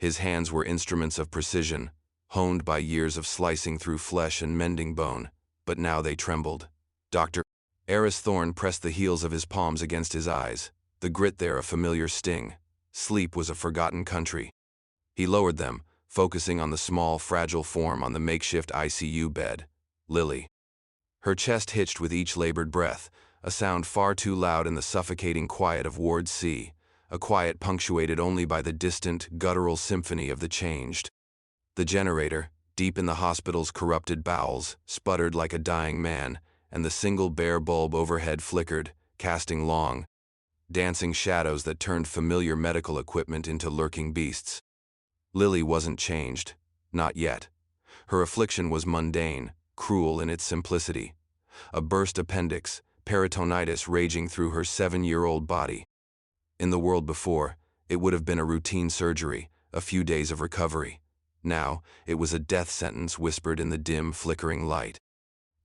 His hands were instruments of precision, honed by years of slicing through flesh and mending bone, but now they trembled. Dr. Eris Thorne pressed the heels of his palms against his eyes, the grit there a familiar sting. Sleep was a forgotten country. He lowered them, focusing on the small, fragile form on the makeshift ICU bed. Lily. Her chest hitched with each labored breath, a sound far too loud in the suffocating quiet of Ward C, a quiet punctuated only by the distant, guttural symphony of the changed. The generator, deep in the hospital's corrupted bowels, sputtered like a dying man, and the single bare bulb overhead flickered, casting long, dancing shadows that turned familiar medical equipment into lurking beasts. Lily wasn't changed. Not yet. Her affliction was mundane, cruel in its simplicity. A burst appendix, peritonitis raging through her 7-year-old body. In the world before, it would have been a routine surgery, a few days of recovery. Now, it was a death sentence whispered in the dim, flickering light.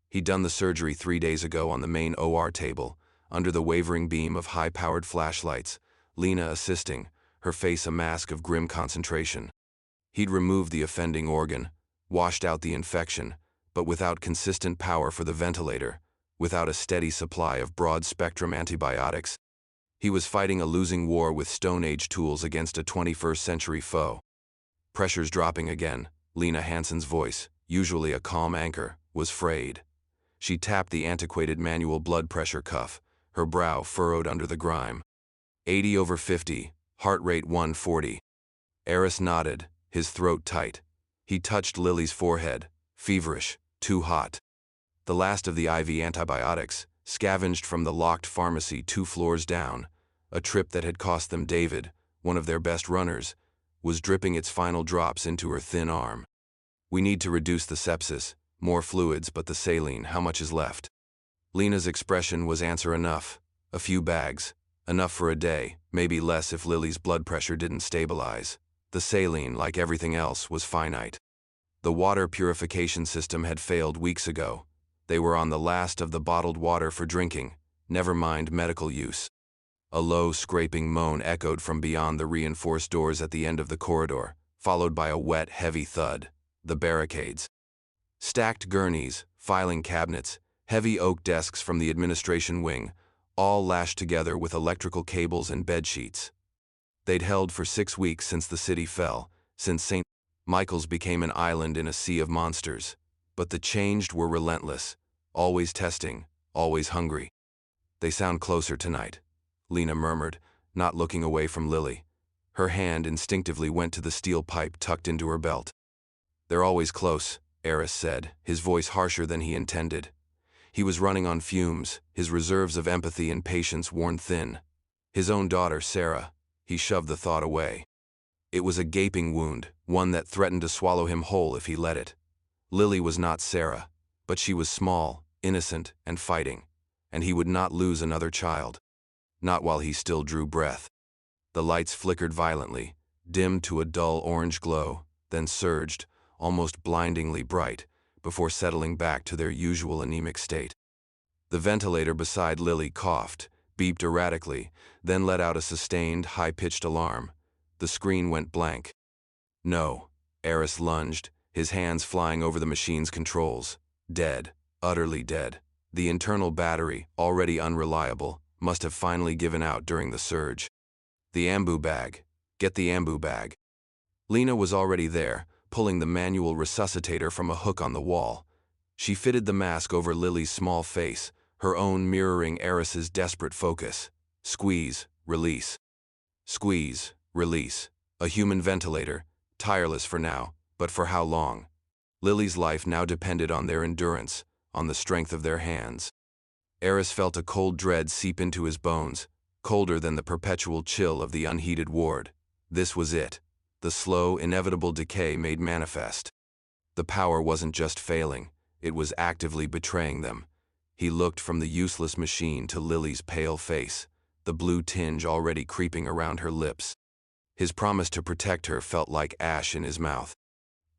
He'd done the surgery 3 days ago on the main OR table, under the wavering beam of high-powered flashlights, Lena assisting, her face a mask of grim concentration. He'd removed the offending organ, washed out the infection, but without consistent power for the ventilator, without a steady supply of broad-spectrum antibiotics. He was fighting a losing war with Stone Age tools against a 21st-century foe. Pressure's dropping again. Lena Hansen's voice, usually a calm anchor, was frayed. She tapped the antiquated manual blood pressure cuff, her brow furrowed under the grime. 80/50, heart rate 140. Eris nodded, his throat tight. He touched Lily's forehead, feverish, too hot. The last of the IV antibiotics, scavenged from the locked pharmacy 2 floors down, a trip that had cost them David, one of their best runners, was dripping its final drops into her thin arm. We need to reduce the sepsis, more fluids, but the saline, how much is left? Lena's expression was answer enough. A few bags. Enough for a day, maybe less if Lily's blood pressure didn't stabilize. The saline, like everything else, was finite. The water purification system had failed weeks ago. They were on the last of the bottled water for drinking, never mind medical use. A low, scraping moan echoed from beyond the reinforced doors at the end of the corridor, followed by a wet, heavy thud. The barricades. Stacked gurneys, filing cabinets, heavy oak desks from the administration wing, all lashed together with electrical cables and bedsheets. They'd held for 6 weeks since the city fell, since St. Michael's became an island in a sea of monsters. But the changed were relentless, always testing, always hungry. They sound closer tonight, Lena murmured, not looking away from Lily. Her hand instinctively went to the steel pipe tucked into her belt. They're always close, Eris said, his voice harsher than he intended. He was running on fumes, his reserves of empathy and patience worn thin. His own daughter, Sarah, he shoved the thought away. It was a gaping wound, one that threatened to swallow him whole if he let it. Lily was not Sarah, but she was small, innocent, and fighting, and he would not lose another child. Not while he still drew breath. The lights flickered violently, dimmed to a dull orange glow, then surged, almost blindingly bright, before settling back to their usual anemic state. The ventilator beside Lily coughed, beeped erratically, then let out a sustained, high-pitched alarm. The screen went blank. No, Eris lunged, his hands flying over the machine's controls. Dead, utterly dead. The internal battery, already unreliable, must have finally given out during the surge. The ambu bag. Get the ambu bag. Lena was already there, pulling the manual resuscitator from a hook on the wall. She fitted the mask over Lily's small face, her own mirroring Eris's desperate focus. Squeeze, release. Squeeze, release. A human ventilator, tireless for now, but for how long? Lily's life now depended on their endurance, on the strength of their hands. Eris felt a cold dread seep into his bones, colder than the perpetual chill of the unheated ward. This was it. The slow, inevitable decay made manifest. The power wasn't just failing, it was actively betraying them. He looked from the useless machine to Lily's pale face, the blue tinge already creeping around her lips. His promise to protect her felt like ash in his mouth.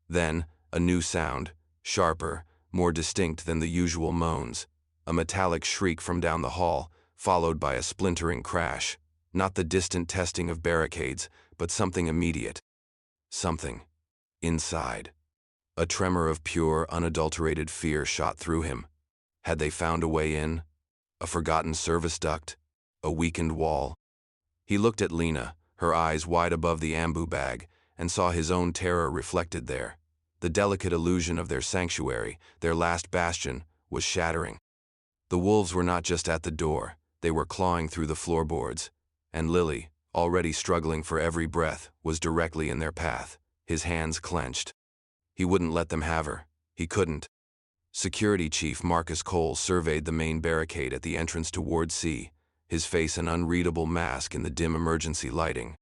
Then, a new sound, sharper, more distinct than the usual moans, a metallic shriek from down the hall, followed by a splintering crash. Not the distant testing of barricades, but something immediate. Something. Inside. A tremor of pure, unadulterated fear shot through him. Had they found a way in? A forgotten service duct? A weakened wall? He looked at Lena, her eyes wide above the ambu bag, and saw his own terror reflected there. The delicate illusion of their sanctuary, their last bastion, was shattering. The wolves were not just at the door, they were clawing through the floorboards. And Lily, already struggling for every breath, was directly in their path, his hands clenched. He wouldn't let them have her. He couldn't. Security Chief Marcus Cole surveyed the main barricade at the entrance to Ward C, his face an unreadable mask in the dim emergency lighting.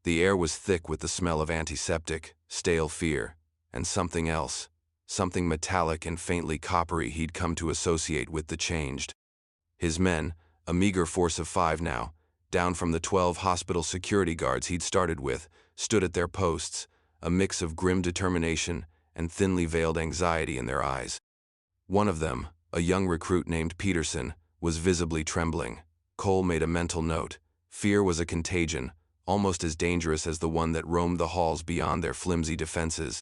The air was thick with the smell of antiseptic, stale fear, and something else, something metallic and faintly coppery he'd come to associate with the changed. His men, a meager force of 5 now, down from the 12 hospital security guards he'd started with, stood at their posts, a mix of grim determination and thinly veiled anxiety in their eyes. One of them, a young recruit named Peterson, was visibly trembling. Cole made a mental note. Fear was a contagion, almost as dangerous as the one that roamed the halls beyond their flimsy defenses.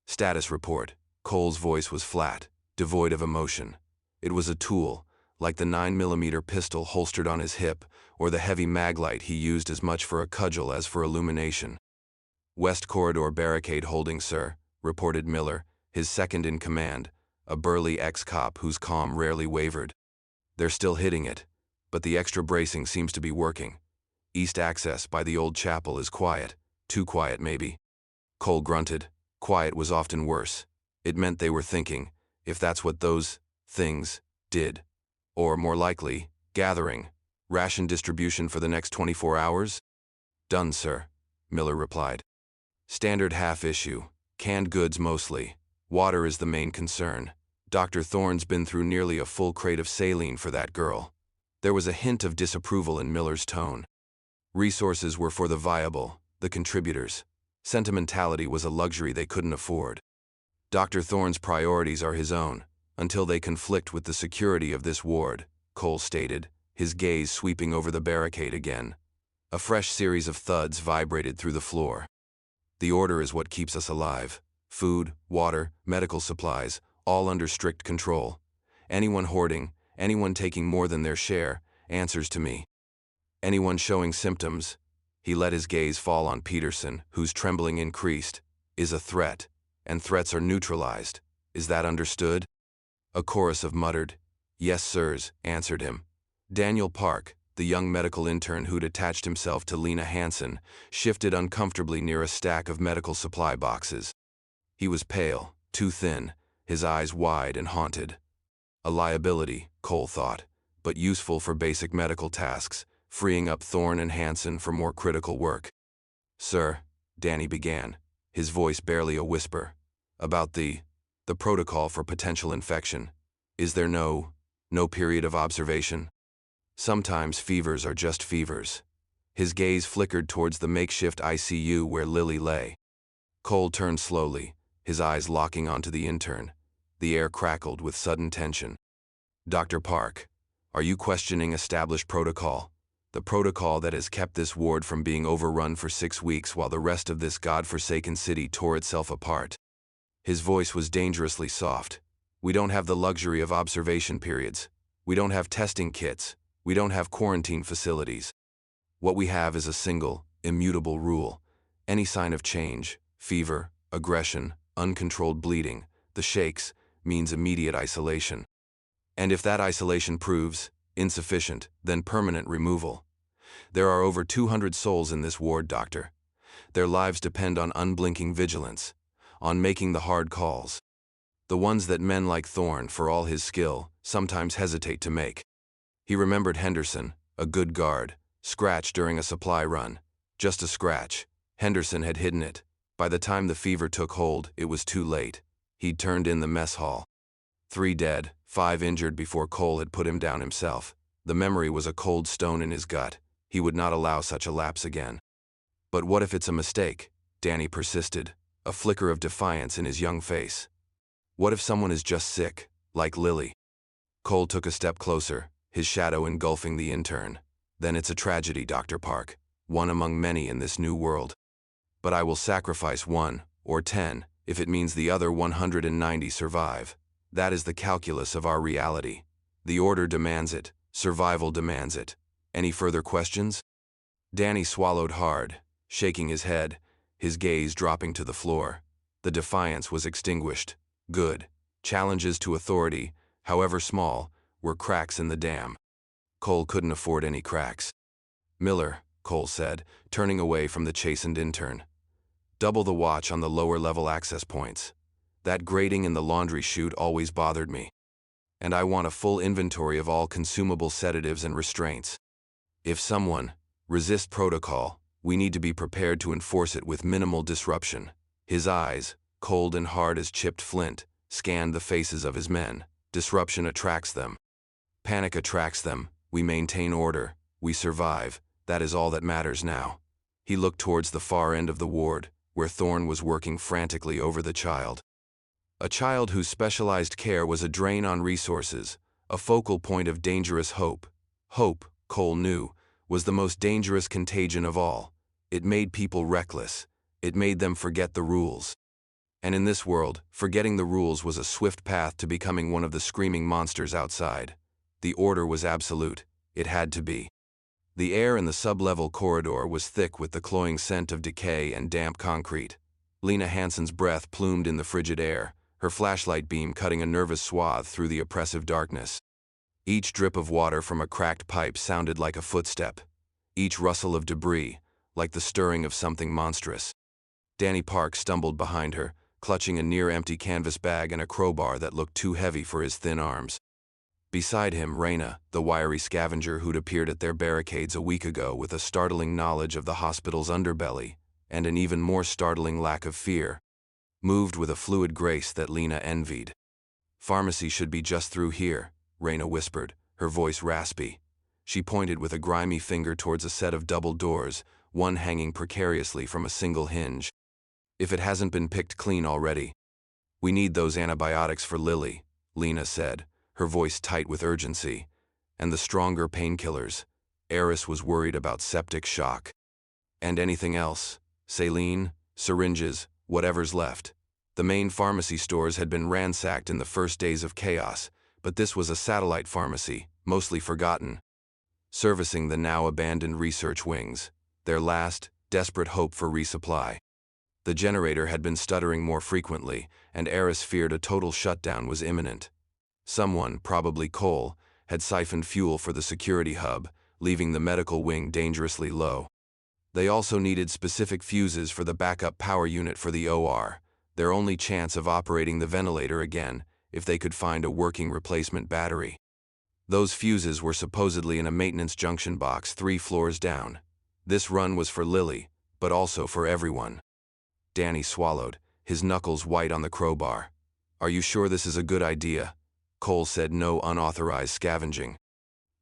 Status report. Cole's voice was flat, devoid of emotion. It was a tool, like the 9mm pistol holstered on his hip, or the heavy maglite he used as much for a cudgel as for illumination. West Corridor barricade holding, sir, reported Miller, his second in command, a burly ex-cop whose calm rarely wavered. They're still hitting it, but the extra bracing seems to be working. East access by the old chapel is quiet, too quiet maybe. Cole grunted. Quiet was often worse. It meant they were thinking, if that's what those things did. Or, more likely, gathering. Ration distribution for the next 24 hours? Done, sir, Miller replied. Standard half issue. Canned goods mostly. Water is the main concern. Dr. Thorne's been through nearly a full crate of saline for that girl. There was a hint of disapproval in Miller's tone. Resources were for the viable, the contributors. Sentimentality was a luxury they couldn't afford. Dr. Thorne's priorities are his own, until they conflict with the security of this ward, Cole stated, his gaze sweeping over the barricade again. A fresh series of thuds vibrated through the floor. The order is what keeps us alive. Food, water, medical supplies, all under strict control. Anyone hoarding, anyone taking more than their share, answers to me. Anyone showing symptoms, he let his gaze fall on Peterson, whose trembling increased, is a threat, and threats are neutralized. Is that understood? A chorus of muttered, yes sirs, answered him. Daniel Park, the young medical intern who'd attached himself to Lena Hansen, shifted uncomfortably near a stack of medical supply boxes. He was pale, too thin, his eyes wide and haunted. A liability, Cole thought, but useful for basic medical tasks, freeing up Thorne and Hansen for more critical work. Sir, Danny began, his voice barely a whisper, about the protocol for potential infection. Is there no period of observation? Sometimes fevers are just fevers. His gaze flickered towards the makeshift ICU where Lily lay. Cole turned slowly, his eyes locking onto the intern. The air crackled with sudden tension. Dr. Park, are you questioning established protocol? The protocol that has kept this ward from being overrun for 6 weeks while the rest of this godforsaken city tore itself apart. His voice was dangerously soft. We don't have the luxury of observation periods. We don't have testing kits. We don't have quarantine facilities. What we have is a single, immutable rule. Any sign of change, fever, aggression, uncontrolled bleeding, the shakes, means immediate isolation. And if that isolation proves insufficient, then permanent removal. There are over 200 souls in this ward, doctor. Their lives depend on unblinking vigilance, on making the hard calls. The ones that men like Thorne, for all his skill, sometimes hesitate to make. He remembered Henderson, a good guard, scratched during a supply run. Just a scratch. Henderson had hidden it. By the time the fever took hold, it was too late. He'd turned in the mess hall. 3 dead, 5 injured before Cole had put him down himself. The memory was a cold stone in his gut. He would not allow such a lapse again. But what if it's a mistake? Danny persisted, a flicker of defiance in his young face. What if someone is just sick, like Lily? Cole took a step closer, his shadow engulfing the intern. Then it's a tragedy, Dr. Park, one among many in this new world. But I will sacrifice 1 or 10 if it means the other 190 survive. That is the calculus of our reality. The order demands it. Survival demands it. Any further questions? Danny swallowed hard, shaking his head, his gaze dropping to the floor. The defiance was extinguished. Good. Challenges to authority, however small, were cracks in the dam. Cole couldn't afford any cracks. Miller, Cole said, turning away from the chastened intern. Double the watch on the lower-level access points. That grating in the laundry chute always bothered me. And I want a full inventory of all consumable sedatives and restraints. If someone resists protocol, we need to be prepared to enforce it with minimal disruption. His eyes, cold and hard as chipped flint, scanned the faces of his men. Disruption attracts them. Panic attracts them. We maintain order. We survive. That is all that matters now. He looked towards the far end of the ward, where Thorne was working frantically over the child. A child whose specialized care was a drain on resources, a focal point of dangerous hope. Hope, Cole knew, was the most dangerous contagion of all. It made people reckless. It made them forget the rules. And in this world, forgetting the rules was a swift path to becoming one of the screaming monsters outside. The order was absolute. It had to be. The air in the sub-level corridor was thick with the cloying scent of decay and damp concrete. Lena Hansen's breath plumed in the frigid air, her flashlight beam cutting a nervous swath through the oppressive darkness. Each drip of water from a cracked pipe sounded like a footstep. Each rustle of debris, like the stirring of something monstrous. Danny Park stumbled behind her, clutching a near-empty canvas bag and a crowbar that looked too heavy for his thin arms. Beside him, Reyna, the wiry scavenger who'd appeared at their barricades a week ago with a startling knowledge of the hospital's underbelly, and an even more startling lack of fear, moved with a fluid grace that Lena envied. "Pharmacy should be just through here," Reyna whispered, her voice raspy. She pointed with a grimy finger towards a set of double doors, one hanging precariously from a single hinge. "If it hasn't been picked clean already." "We need those antibiotics for Lily," Lena said, her voice tight with urgency. "And the stronger painkillers." Eris was worried about septic shock. "And anything else? Saline, syringes, whatever's left." The main pharmacy stores had been ransacked in the first days of chaos, but this was a satellite pharmacy, mostly forgotten, servicing the now abandoned research wings, their last, desperate hope for resupply. The generator had been stuttering more frequently, and Eris feared a total shutdown was imminent. Someone, probably Cole, had siphoned fuel for the security hub, leaving the medical wing dangerously low. They also needed specific fuses for the backup power unit for the OR, their only chance of operating the ventilator again if they could find a working replacement battery. Those fuses were supposedly in a maintenance junction box 3 floors down. This run was for Lily, but also for everyone. Danny swallowed, his knuckles white on the crowbar. "Are you sure this is a good idea?" Cole said, "No unauthorized scavenging."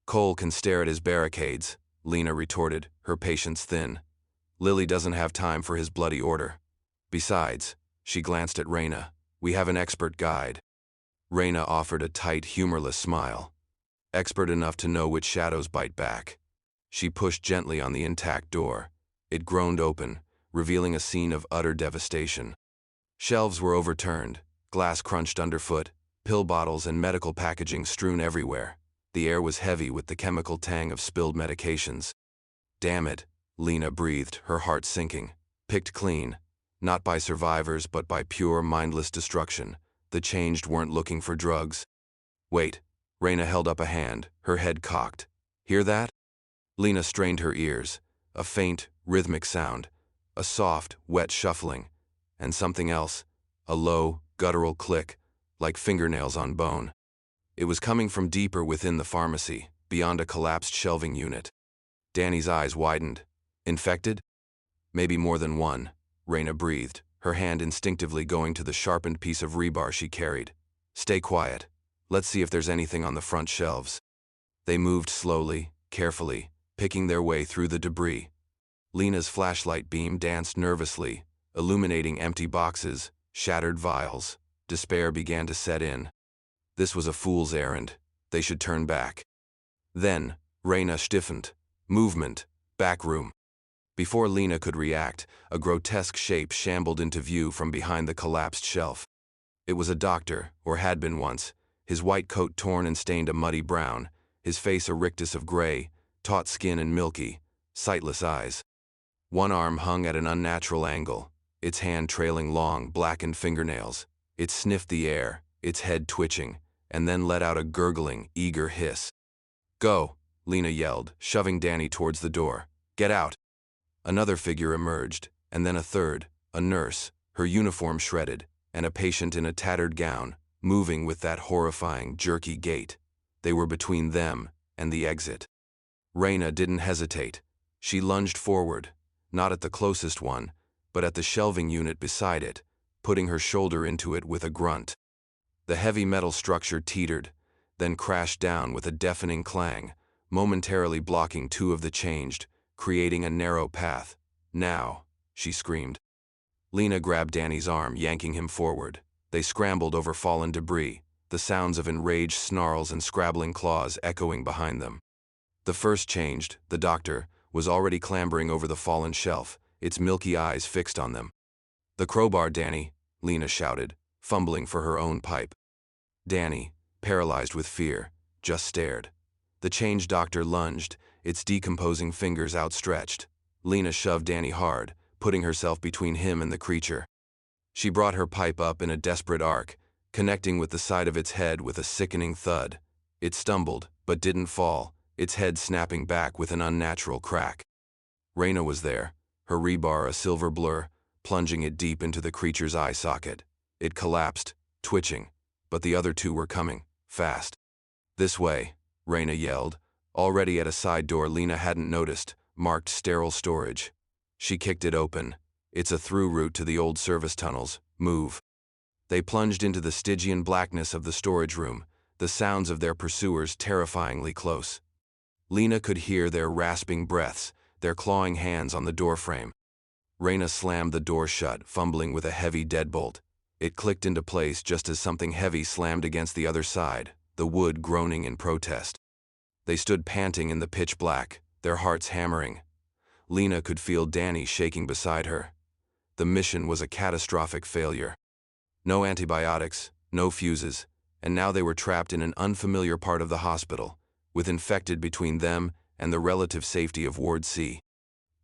"Cole can stare at his barricades," Lena retorted, her patience thin. "Lily doesn't have time for his bloody order. Besides," she glanced at Reyna, "we have an expert guide." Reyna offered a tight, humorless smile. "Expert enough to know which shadows bite back." She pushed gently on the intact door. It groaned open, revealing a scene of utter devastation. Shelves were overturned, glass crunched underfoot, pill bottles and medical packaging strewn everywhere. The air was heavy with the chemical tang of spilled medications. "Damn it," Lena breathed, her heart sinking. "Picked clean. Not by survivors, but by pure, mindless destruction. The changed weren't looking for drugs." "Wait." Reyna held up a hand, her head cocked. "Hear that?" Lena strained her ears. A faint, rhythmic sound. A soft, wet shuffling. And something else. A low, guttural click, like fingernails on bone. It was coming from deeper within the pharmacy, beyond a collapsed shelving unit. Danny's eyes widened. "Infected?" "Maybe more than one," Reyna breathed, her hand instinctively going to the sharpened piece of rebar she carried. "Stay quiet. Let's see if there's anything on the front shelves." They moved slowly, carefully, picking their way through the debris. Lena's flashlight beam danced nervously, illuminating empty boxes, shattered vials. Despair began to set in. This was a fool's errand. They should turn back. Then, Reyna stiffened. Movement. Back room. Before Lena could react, a grotesque shape shambled into view from behind the collapsed shelf. It was a doctor, or had been once, his white coat torn and stained a muddy brown, his face a rictus of gray, taut skin and milky, sightless eyes. One arm hung at an unnatural angle, its hand trailing long, blackened fingernails. It sniffed the air, its head twitching, and then let out a gurgling, eager hiss. "Go," Lena yelled, shoving Danny towards the door. "Get out." Another figure emerged, and then a third, a nurse, her uniform shredded, and a patient in a tattered gown, moving with that horrifying, jerky gait. They were between them and the exit. Raina didn't hesitate. She lunged forward, not at the closest one, but at the shelving unit beside it, putting her shoulder into it with a grunt. The heavy metal structure teetered, then crashed down with a deafening clang, momentarily blocking two of the changed, creating a narrow path. "Now," she screamed. Lena grabbed Danny's arm, yanking him forward. They scrambled over fallen debris, the sounds of enraged snarls and scrabbling claws echoing behind them. The first changed, the doctor, was already clambering over the fallen shelf, its milky eyes fixed on them. "The crowbar, Danny," Lena shouted, fumbling for her own pipe. Danny, paralyzed with fear, just stared. The changed doctor lunged, its decomposing fingers outstretched. Lena shoved Danny hard, putting herself between him and the creature. She brought her pipe up in a desperate arc, connecting with the side of its head with a sickening thud. It stumbled, but didn't fall, its head snapping back with an unnatural crack. Raina was there, her rebar a silver blur, plunging it deep into the creature's eye socket. It collapsed, twitching, but the other two were coming, fast. "This way," Raina yelled, already at a side door Lena hadn't noticed, marked sterile storage. She kicked it open. "It's a through route to the old service tunnels. Move." They plunged into the Stygian blackness of the storage room, the sounds of their pursuers terrifyingly close. Lena could hear their rasping breaths, their clawing hands on the doorframe. Raina slammed the door shut, fumbling with a heavy deadbolt. It clicked into place just as something heavy slammed against the other side, the wood groaning in protest. They stood panting in the pitch black, their hearts hammering. Lena could feel Danny shaking beside her. The mission was a catastrophic failure. No antibiotics, no fuses, and now they were trapped in an unfamiliar part of the hospital, with infected between them and the relative safety of Ward C.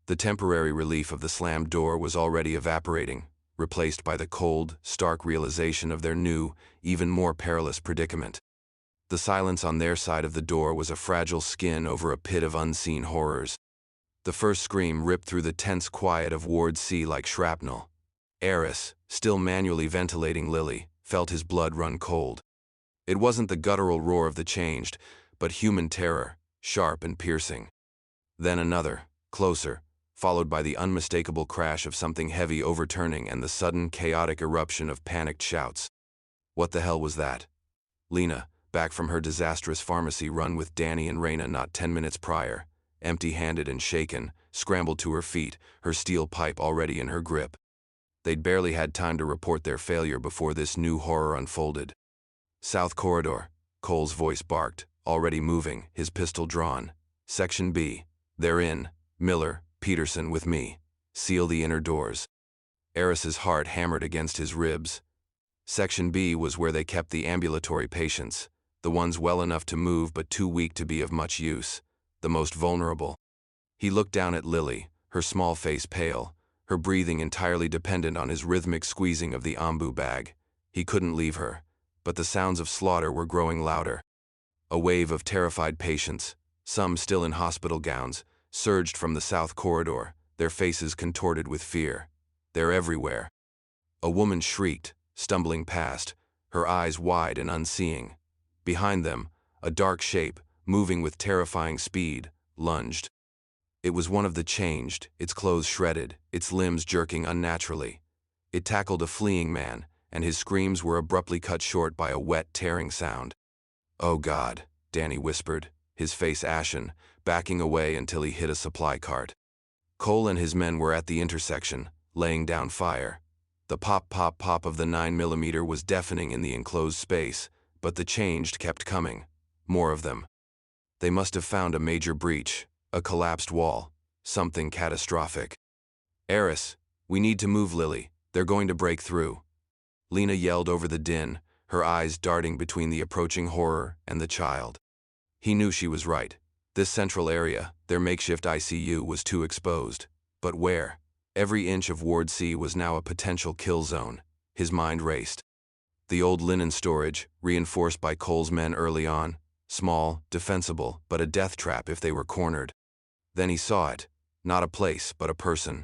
The temporary relief of the slammed door was already evaporating, replaced by the cold, stark realization of their new, even more perilous predicament. The silence on their side of the door was a fragile skin over a pit of unseen horrors. The first scream ripped through the tense quiet of Ward C like shrapnel. Eris, still manually ventilating Lily, felt his blood run cold. It wasn't the guttural roar of the changed, but human terror, sharp and piercing. Then another, closer, followed by the unmistakable crash of something heavy overturning and the sudden chaotic eruption of panicked shouts. What the hell was that? Lena, back from her disastrous pharmacy run with Danny and Raina not 10 minutes prior, empty-handed and shaken, scrambled to her feet, her steel pipe already in her grip. They'd barely had time to report their failure before this new horror unfolded. "South corridor," Cole's voice barked, already moving, his pistol drawn. "Section B. They're in. Miller, Peterson with me. Seal the inner doors." Eris's heart hammered against his ribs. Section B was where they kept the ambulatory patients, the ones well enough to move but too weak to be of much use, the most vulnerable. He looked down at Lily, her small face pale, her breathing entirely dependent on his rhythmic squeezing of the ambu bag. He couldn't leave her, but the sounds of slaughter were growing louder. A wave of terrified patients, some still in hospital gowns, surged from the south corridor, their faces contorted with fear. "They're everywhere." A woman shrieked, stumbling past, her eyes wide and unseeing. Behind them, a dark shape, moving with terrifying speed, lunged. It was one of the changed, its clothes shredded, its limbs jerking unnaturally. It tackled a fleeing man, and his screams were abruptly cut short by a wet, tearing sound. "Oh God," Danny whispered, his face ashen, backing away until he hit a supply cart. Cole and his men were at the intersection, laying down fire. The pop-pop-pop of the 9mm was deafening in the enclosed space, but the changed kept coming. More of them. They must have found a major breach, a collapsed wall. something catastrophic. Eris, we need to move, Lily. They're going to break through. Lena yelled over the din, her eyes darting between the approaching horror and the child. He knew she was right. This central area, their makeshift ICU, was too exposed. But where? Every inch of Ward C was now a potential kill zone. His mind raced. The old linen storage, reinforced by Cole's men early on, small, defensible, but a death trap if they were cornered. Then he saw it, not a place, but a person.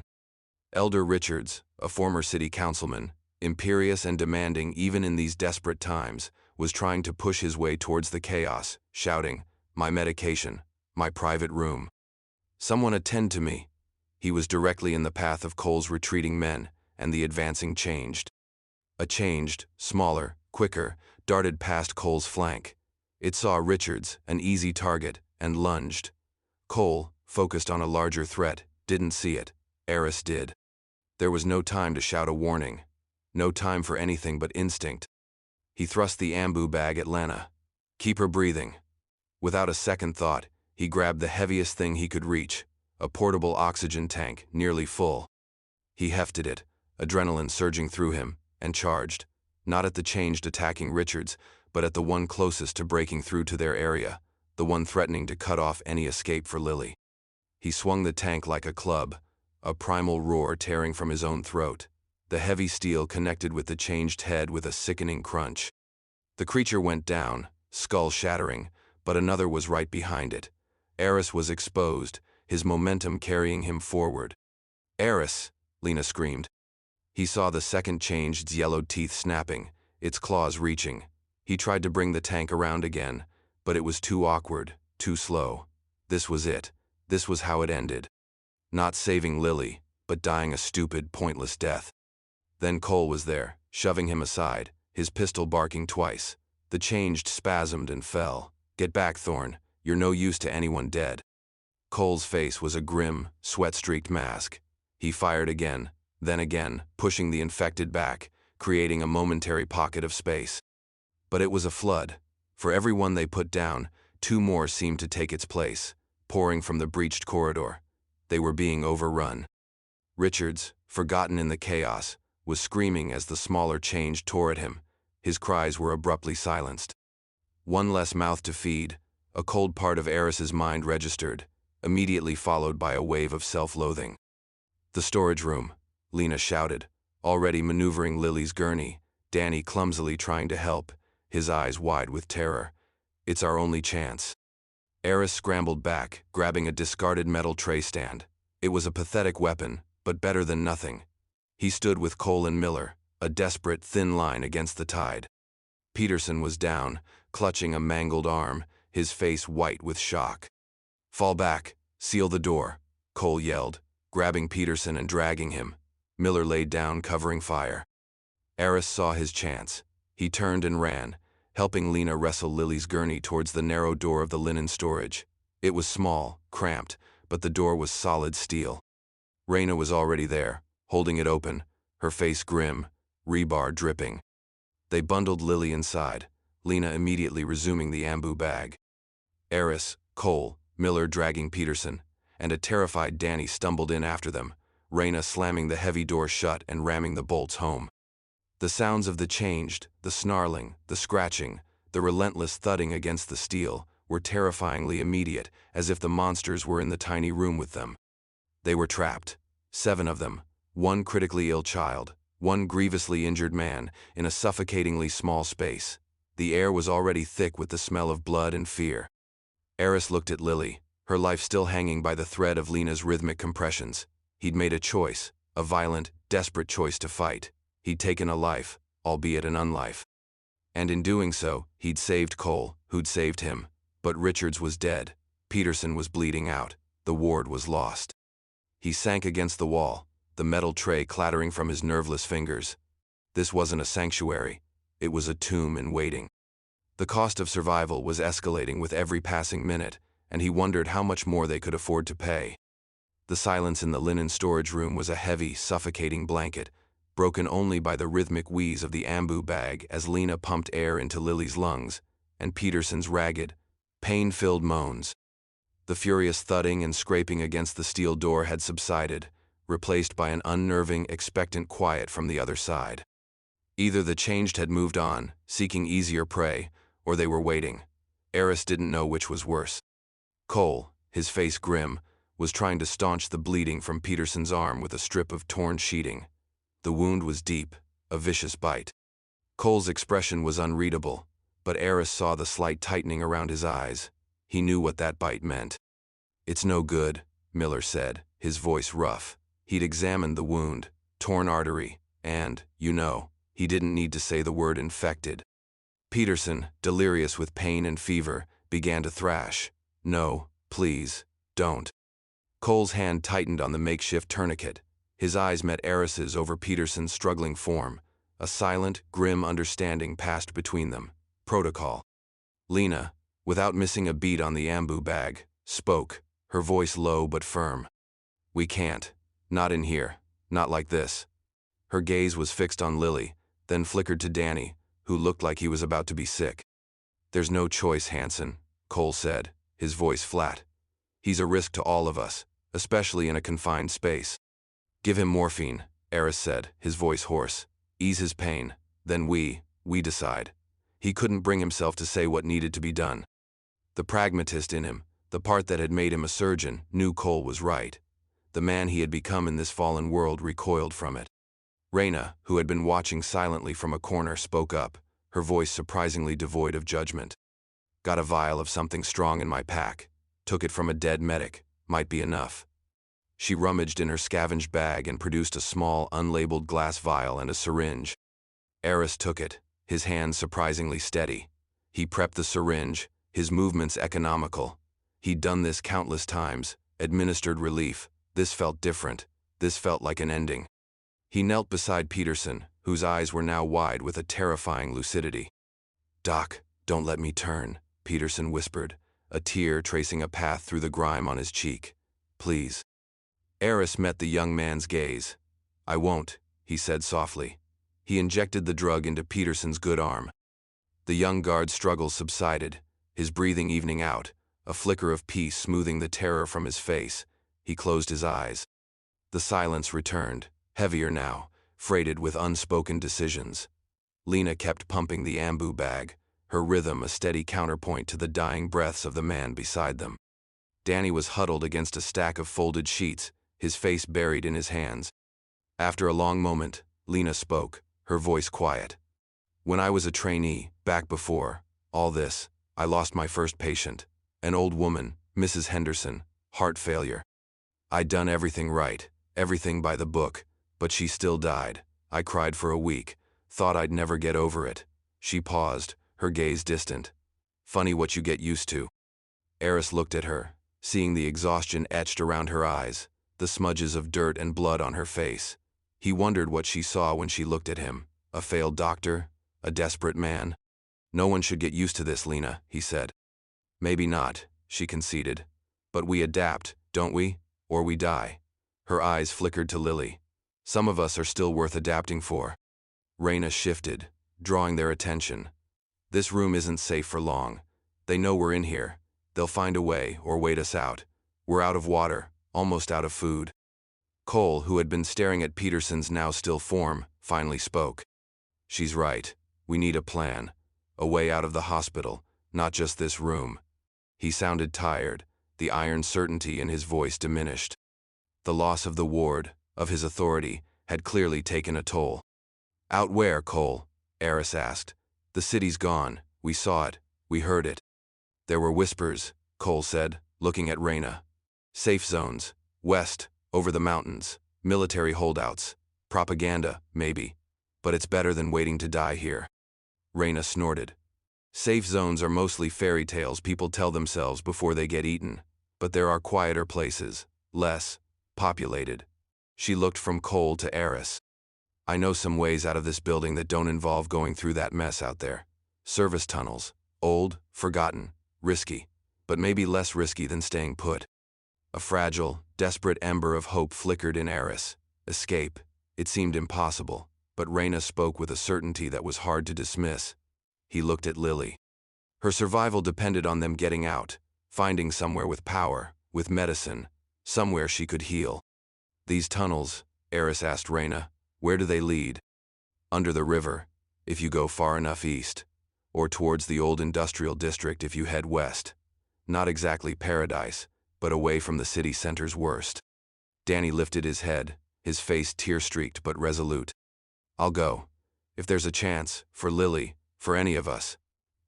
Elder Richards, a former city councilman, imperious and demanding even in these desperate times, was trying to push his way towards the chaos, shouting, "My medication, my private room. Someone attend to me." He was directly in the path of Cole's retreating men, and the advancing changed. A changed, smaller, quicker, darted past Cole's flank. It saw Richards, an easy target, and lunged. Cole, focused on a larger threat, didn't see it. Eris did. There was no time to shout a warning. No time for anything but instinct. He thrust the ambu bag at Lena. "Keep her breathing." Without a second thought, he grabbed the heaviest thing he could reach, a portable oxygen tank, nearly full. He hefted it, adrenaline surging through him, and charged, not at the changed attacking Richards, but at the one closest to breaking through to their area, the one threatening to cut off any escape for Lily. He swung the tank like a club, a primal roar tearing from his own throat. The heavy steel connected with the changed head with a sickening crunch. The creature went down, skull shattering, but another was right behind it. Eris was exposed, his momentum carrying him forward. "Eris!" Lena screamed. He saw the second changed's yellowed teeth snapping, its claws reaching. He tried to bring the tank around again, but it was too awkward, too slow. This was it. This was how it ended. Not saving Lily, but dying a stupid, pointless death. Then Cole was there, shoving him aside, his pistol barking twice. The changed spasmed and fell. "Get back, Thorne. You're no use to anyone dead." Cole's face was a grim, sweat-streaked mask. He fired again, then again, pushing the infected back, creating a momentary pocket of space. But it was a flood. For every one they put down, two more seemed to take its place, pouring from the breached corridor. They were being overrun. Richards, forgotten in the chaos, was screaming as the smaller change tore at him. His cries were abruptly silenced. One less mouth to feed, a cold part of Eris's mind registered, immediately followed by a wave of self-loathing. "The storage room," Lena shouted, already maneuvering Lily's gurney, Danny clumsily trying to help, his eyes wide with terror. "It's our only chance." Eris scrambled back, grabbing a discarded metal tray stand. It was a pathetic weapon, but better than nothing. He stood with Cole and Miller, a desperate, thin line against the tide. Peterson was down, clutching a mangled arm, his face white with shock. "Fall back, seal the door," Cole yelled, grabbing Peterson and dragging him. Miller laid down, covering fire. Eris saw his chance. He turned and ran, helping Lena wrestle Lily's gurney towards the narrow door of the linen storage. It was small, cramped, but the door was solid steel. Raina was already there, holding it open, her face grim, rebar dripping. They bundled Lily inside, Lena immediately resuming the ambu bag. Eris, Cole, Miller dragging Peterson, and a terrified Danny stumbled in after them, Raina slamming the heavy door shut and ramming the bolts home. The sounds of the changed, the snarling, the scratching, the relentless thudding against the steel, were terrifyingly immediate, as if the monsters were in the tiny room with them. They were trapped, 7 of them, one critically ill child, one grievously injured man, in a suffocatingly small space. The air was already thick with the smell of blood and fear. Eris looked at Lily, her life still hanging by the thread of Lena's rhythmic compressions. He'd made a choice, a violent, desperate choice to fight. He'd taken a life, albeit an unlife. And in doing so, he'd saved Cole, who'd saved him. But Richards was dead. Peterson was bleeding out. The ward was lost. He sank against the wall, the metal tray clattering from his nerveless fingers. This wasn't a sanctuary. It was a tomb in waiting. The cost of survival was escalating with every passing minute, and he wondered how much more they could afford to pay. The silence in the linen storage room was a heavy, suffocating blanket, broken only by the rhythmic wheeze of the ambu bag as Lena pumped air into Lily's lungs, and Peterson's ragged, pain-filled moans. The furious thudding and scraping against the steel door had subsided, replaced by an unnerving, expectant quiet from the other side. Either the changed had moved on, seeking easier prey, or they were waiting. Eris didn't know which was worse. Cole, his face grim, was trying to staunch the bleeding from Peterson's arm with a strip of torn sheeting. The wound was deep, a vicious bite. Cole's expression was unreadable, but Eris saw the slight tightening around his eyes. He knew what that bite meant. "It's no good," Miller said, his voice rough. He'd examined the wound, torn artery, and, he didn't need to say the word infected. Peterson, delirious with pain and fever, began to thrash. "No, please, don't." Cole's hand tightened on the makeshift tourniquet. His eyes met Eris's over Peterson's struggling form. A silent, grim understanding passed between them. Protocol. Lena, without missing a beat on the ambu bag, spoke, her voice low but firm. "We can't. Not in here. Not like this." Her gaze was fixed on Lily, then flickered to Danny, who looked like he was about to be sick. "There's no choice, Hansen," Cole said, his voice flat. "He's a risk to all of us, especially in a confined space." "Give him morphine," Eris said, his voice hoarse. "Ease his pain. Then we decide." He couldn't bring himself to say what needed to be done. The pragmatist in him, the part that had made him a surgeon, knew Cole was right. The man he had become in this fallen world recoiled from it. Reyna, who had been watching silently from a corner, spoke up, her voice surprisingly devoid of judgment. "Got a vial of something strong in my pack. Took it from a dead medic. Might be enough." She rummaged in her scavenged bag and produced a small, unlabeled glass vial and a syringe. Eris took it, his hands surprisingly steady. He prepped the syringe, his movements economical. He'd done this countless times, administered relief. This felt different. This felt like an ending. He knelt beside Peterson, whose eyes were now wide with a terrifying lucidity. "Doc, don't let me turn," Peterson whispered, a tear tracing a path through the grime on his cheek. "Please." Eris met the young man's gaze. "I won't," he said softly. He injected the drug into Peterson's good arm. The young guard's struggles subsided, his breathing evening out, a flicker of peace smoothing the terror from his face. He closed his eyes. The silence returned, heavier now, freighted with unspoken decisions. Lena kept pumping the ambu bag, her rhythm a steady counterpoint to the dying breaths of the man beside them. Danny was huddled against a stack of folded sheets, his face buried in his hands. After a long moment, Lena spoke, her voice quiet. "When I was a trainee, back before all this, I lost my first patient, an old woman, Mrs. Henderson, heart failure. I'd done everything right, everything by the book, but she still died. I cried for a week, thought I'd never get over it." She paused, her gaze distant. "Funny what you get used to." Eris looked at her, seeing the exhaustion etched around her eyes, the smudges of dirt and blood on her face. He wondered what she saw when she looked at him, a failed doctor, a desperate man. "No one should get used to this, Lena," he said. "Maybe not," she conceded. "But we adapt, don't we? Or we die." Her eyes flickered to Lily. "Some of us are still worth adapting for." Reyna shifted, drawing their attention. "This room isn't safe for long. They know we're in here. They'll find a way or wait us out. We're out of water, almost out of food." Cole, who had been staring at Peterson's now still form, finally spoke. "She's right. We need a plan. A way out of the hospital, not just this room." He sounded tired, the iron certainty in his voice diminished. The loss of the ward, of his authority, had clearly taken a toll. "Out where, Cole?" Eris asked. "The city's gone. We saw it. We heard it." "There were whispers," Cole said, looking at Reyna. "Safe zones. West, over the mountains. Military holdouts. Propaganda, maybe. But it's better than waiting to die here." Reyna snorted. "Safe zones are mostly fairy tales people tell themselves before they get eaten. But there are quieter places, less populated." She looked from Cole to Eris. "I know some ways out of this building that don't involve going through that mess out there. Service tunnels. Old, forgotten, risky. But maybe less risky than staying put." A fragile, desperate ember of hope flickered in Eris. Escape. It seemed impossible, but Reyna spoke with a certainty that was hard to dismiss. He looked at Lily. Her survival depended on them getting out. finding somewhere with power, with medicine, somewhere she could heal. These tunnels, Eris asked Reyna, where do they lead? Under the river, if you go far enough east, or towards the old industrial district if you head west. Not exactly paradise, but away from the city center's worst. Danny lifted his head, his face tear-streaked but resolute. I'll go. If there's a chance, for Lily, for any of us.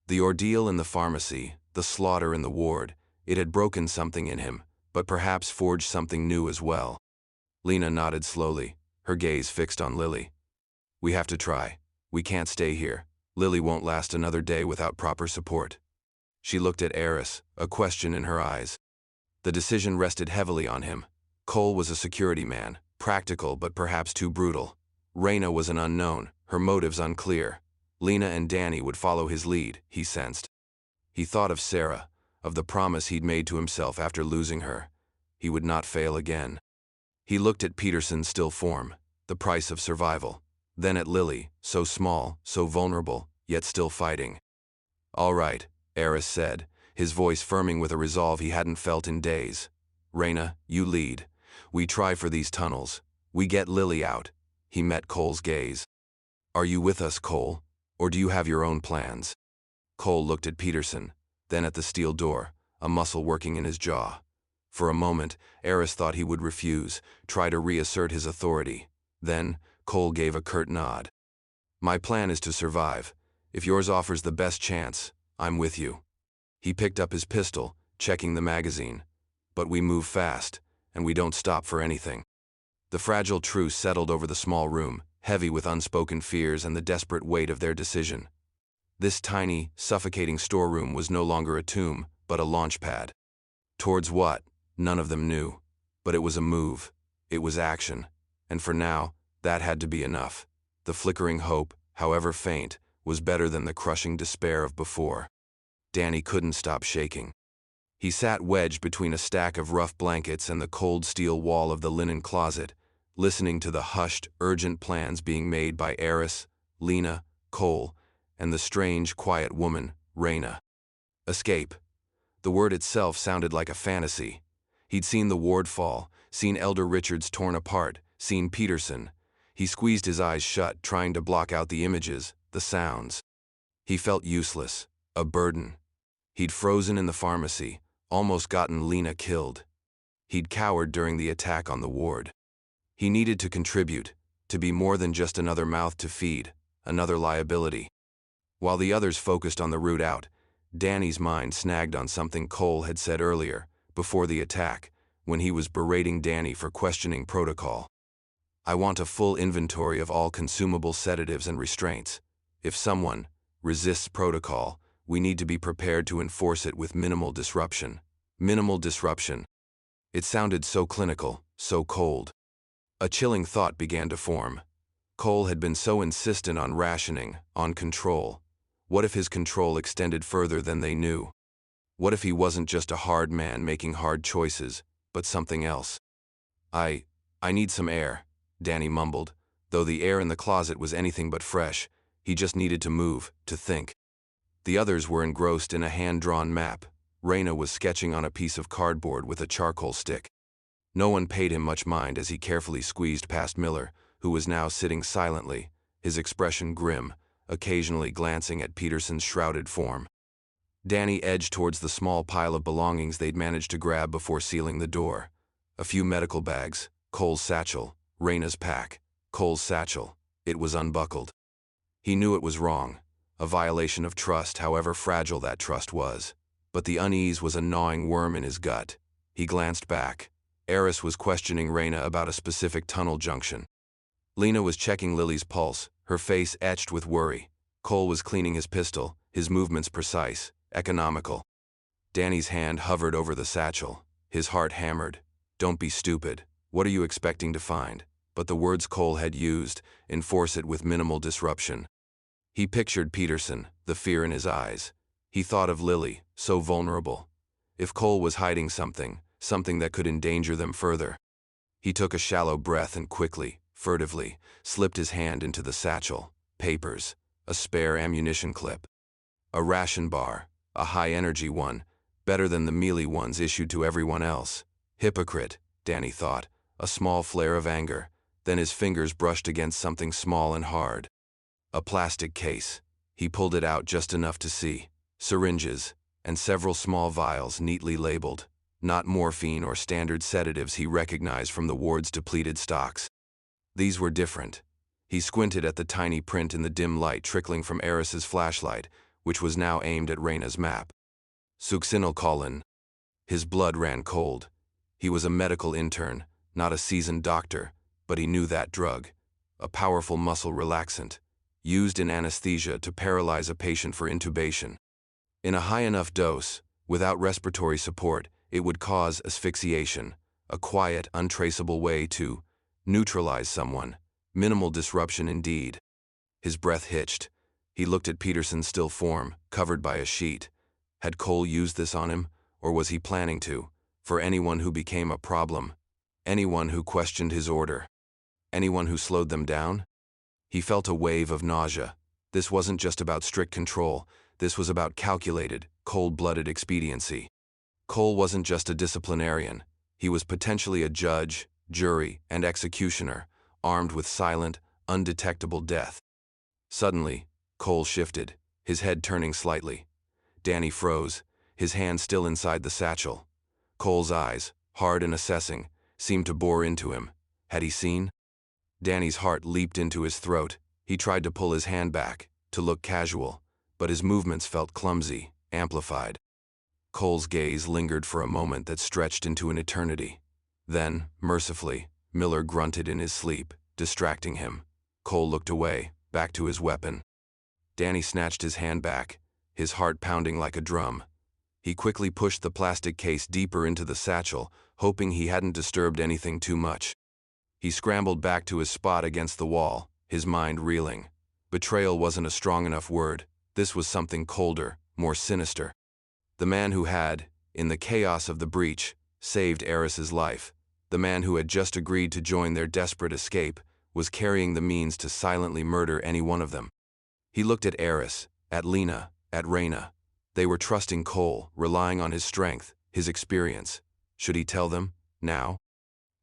The ordeal in the pharmacy, the slaughter in the ward, it had broken something in him, but perhaps forged something new as well. Lena nodded slowly, her gaze fixed on Lily. We have to try. We can't stay here. Lily won't last another day without proper support. She looked at Eris, a question in her eyes. The decision rested heavily on him. Cole was a security man, practical but perhaps too brutal. Reyna was an unknown, her motives unclear. Lena and Danny would follow his lead, he sensed. He thought of Sarah, of the promise he'd made to himself after losing her. He would not fail again. He looked at Peterson's still form, the price of survival. Then at Lily, so small, so vulnerable, yet still fighting. All right, Eris said, his voice firming with a resolve he hadn't felt in days. Reyna, you lead. We try for these tunnels. We get Lily out. He met Cole's gaze. Are you with us, Cole? Or do you have your own plans? Cole looked at Peterson, then at the steel door, a muscle working in his jaw. For a moment, Eris thought he would refuse, try to reassert his authority. Then, Cole gave a curt nod. My plan is to survive. If yours offers the best chance, I'm with you. He picked up his pistol, checking the magazine. But we move fast, and we don't stop for anything. The fragile truce settled over the small room, heavy with unspoken fears and the desperate weight of their decision. This tiny, suffocating storeroom was no longer a tomb, but a launch pad. Towards what? None of them knew. But it was a move. It was action. And for now, that had to be enough. The flickering hope, however faint, was better than the crushing despair of before. Danny couldn't stop shaking. He sat wedged between a stack of rough blankets and the cold steel wall of the linen closet, listening to the hushed, urgent plans being made by Eris, Lena, Cole, and the strange, quiet woman, Reyna. Escape. The word itself sounded like a fantasy. He'd seen the ward fall, seen Elder Richards torn apart, seen Peterson. He squeezed his eyes shut, trying to block out the images, the sounds. He felt useless, a burden. He'd frozen in the pharmacy, almost gotten Lena killed. He'd cowered during the attack on the ward. He needed to contribute, to be more than just another mouth to feed, another liability. While the others focused on the route out, Danny's mind snagged on something Cole had said earlier, before the attack, when he was berating Danny for questioning protocol. I want a full inventory of all consumable sedatives and restraints. If someone resists protocol, we need to be prepared to enforce it with minimal disruption. Minimal disruption. It sounded so clinical, so cold. A chilling thought began to form. Cole had been so insistent on rationing, on control. What if his control extended further than they knew? What if he wasn't just a hard man making hard choices, but something else? I need some air, Danny mumbled. Though the air in the closet was anything but fresh, he just needed to move, to think. The others were engrossed in a hand-drawn map. Reyna was sketching on a piece of cardboard with a charcoal stick. No one paid him much mind as he carefully squeezed past Miller, who was now sitting silently, his expression grim, occasionally glancing at Peterson's shrouded form. Danny edged towards the small pile of belongings they'd managed to grab before sealing the door. A few medical bags, Cole's satchel, Reyna's pack, Cole's satchel. It was unbuckled. He knew it was wrong, a violation of trust, however fragile that trust was. But the unease was a gnawing worm in his gut. He glanced back. Eris was questioning Reyna about a specific tunnel junction. Lena was checking Lily's pulse, her face etched with worry. Cole was cleaning his pistol, his movements precise, economical. Danny's hand hovered over the satchel. His heart hammered. Don't be stupid. What are you expecting to find? But the words Cole had used, enforce it with minimal disruption. He pictured Peterson, the fear in his eyes. He thought of Lily, so vulnerable. If Cole was hiding something that could endanger them further. He took a shallow breath and quickly, furtively, slipped his hand into the satchel. Papers, a spare ammunition clip. A ration bar, a high-energy one, Better than the mealy ones issued to everyone else. Hypocrite, Danny thought, a small flare of anger. Then his fingers brushed against something small and hard. A plastic case. He pulled it out just enough to see. Syringes, and several small vials neatly labeled. Not morphine or standard sedatives he recognized from the ward's depleted stocks. These were different. He squinted at the tiny print in the dim light trickling from Eris's flashlight, which was now aimed at Reyna's map. Succinylcholine. His blood ran cold. He was a medical intern, not a seasoned doctor, but he knew that drug. A powerful muscle relaxant, used in anesthesia to paralyze a patient for intubation. In a high enough dose, without respiratory support, it would cause asphyxiation, a quiet, untraceable way to neutralize someone. Minimal disruption indeed. His breath hitched. He looked at Peterson's still form, covered by a sheet. Had Cole used this on him, or was he planning to, for anyone who became a problem? Anyone who questioned his order? Anyone who slowed them down? He felt a wave of nausea. This wasn't just about strict control. This was about calculated, cold-blooded expediency. Cole wasn't just a disciplinarian. He was potentially a judge, jury, and executioner, armed with silent, undetectable death. Suddenly, Cole shifted, his head turning slightly. Danny froze, his hand still inside the satchel. Cole's eyes, hard and assessing, seemed to bore into him. Had he seen? Danny's heart leaped into his throat. He tried to pull his hand back, to look casual, but his movements felt clumsy, amplified. Cole's gaze lingered for a moment that stretched into an eternity. Then, mercifully, Miller grunted in his sleep, distracting him. Cole looked away, back to his weapon. Danny snatched his hand back, his heart pounding like a drum. He quickly pushed the plastic case deeper into the satchel, hoping he hadn't disturbed anything too much. He scrambled back to his spot against the wall, his mind reeling. Betrayal wasn't a strong enough word. This was something colder, more sinister. The man who had, in the chaos of the breach, saved Eris's life, the man who had just agreed to join their desperate escape, was carrying the means to silently murder any one of them. He looked at Eris, at Lena, at Reyna. They were trusting Cole, relying on his strength, his experience. Should he tell them, now?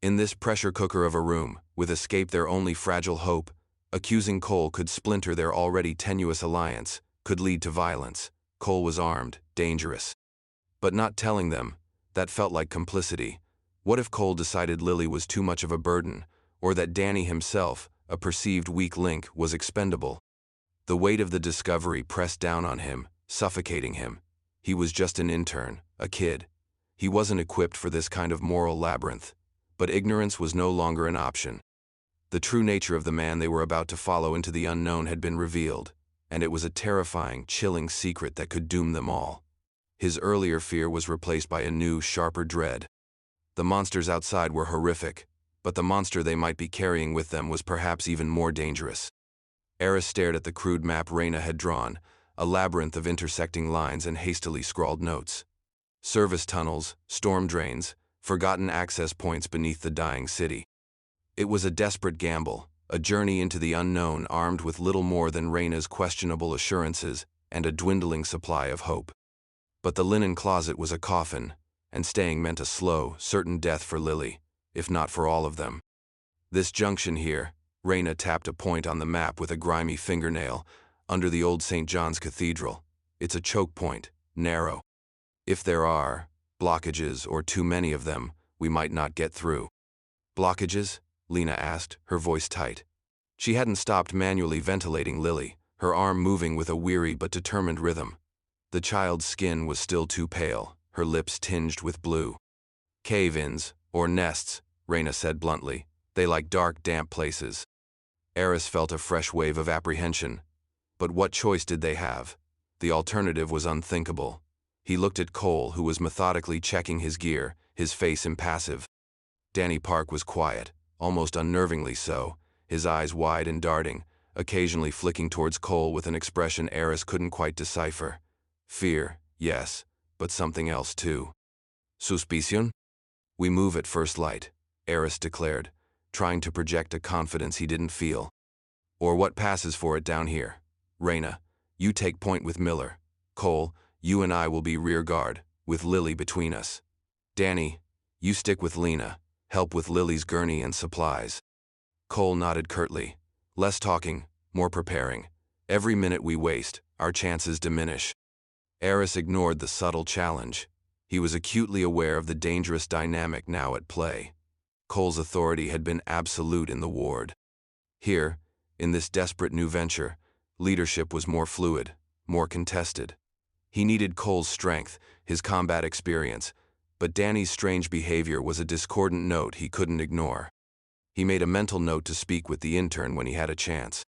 In this pressure cooker of a room, with escape their only fragile hope, accusing Cole could splinter their already tenuous alliance, could lead to violence. Cole was armed, dangerous. But not telling them, that felt like complicity. What if Cole decided Lily was too much of a burden, or that Danny himself, a perceived weak link, was expendable? The weight of the discovery pressed down on him, suffocating him. He was just an intern, a kid. He wasn't equipped for this kind of moral labyrinth. But ignorance was no longer an option. The true nature of the man they were about to follow into the unknown had been revealed, and it was a terrifying, chilling secret that could doom them all. His earlier fear was replaced by a new, sharper dread. The monsters outside were horrific, but the monster they might be carrying with them was perhaps even more dangerous. Eris stared at the crude map Reyna had drawn, a labyrinth of intersecting lines and hastily scrawled notes. Service tunnels, storm drains, forgotten access points beneath the dying city. It was a desperate gamble, a journey into the unknown armed with little more than Reyna's questionable assurances and a dwindling supply of hope. But the linen closet was a coffin, and staying meant a slow, certain death for Lily, if not for all of them. This junction here, Reyna tapped a point on the map with a grimy fingernail, under the old St. John's Cathedral. It's a choke point, narrow. If there are blockages or too many of them, we might not get through. Blockages? Lena asked, her voice tight. She hadn't stopped manually ventilating Lily, her arm moving with a weary but determined rhythm. The child's skin was still too pale, her lips tinged with blue. Cave-ins, or nests, Reyna said bluntly. They like dark, damp places. Eris felt a fresh wave of apprehension. But what choice did they have? The alternative was unthinkable. He looked at Cole, who was methodically checking his gear, his face impassive. Danny Park was quiet, almost unnervingly so, his eyes wide and darting, occasionally flicking towards Cole with an expression Eris couldn't quite decipher. Fear, yes, but something else too. Suspicion? We move at first light, Eris declared, trying to project a confidence he didn't feel. Or what passes for it down here. Reyna, you take point with Miller. Cole, you and I will be rear guard. with Lily between us. Danny, you stick with Lena, help with Lily's gurney and supplies. Cole nodded curtly. Less talking, more preparing. Every minute we waste, our chances diminish. Eris ignored the subtle challenge. He was acutely aware of the dangerous dynamic now at play. Cole's authority had been absolute in the ward. Here, in this desperate new venture, leadership was more fluid, more contested. He needed Cole's strength, his combat experience, but Danny's strange behavior was a discordant note he couldn't ignore. He made a mental note to speak with the intern when he had a chance.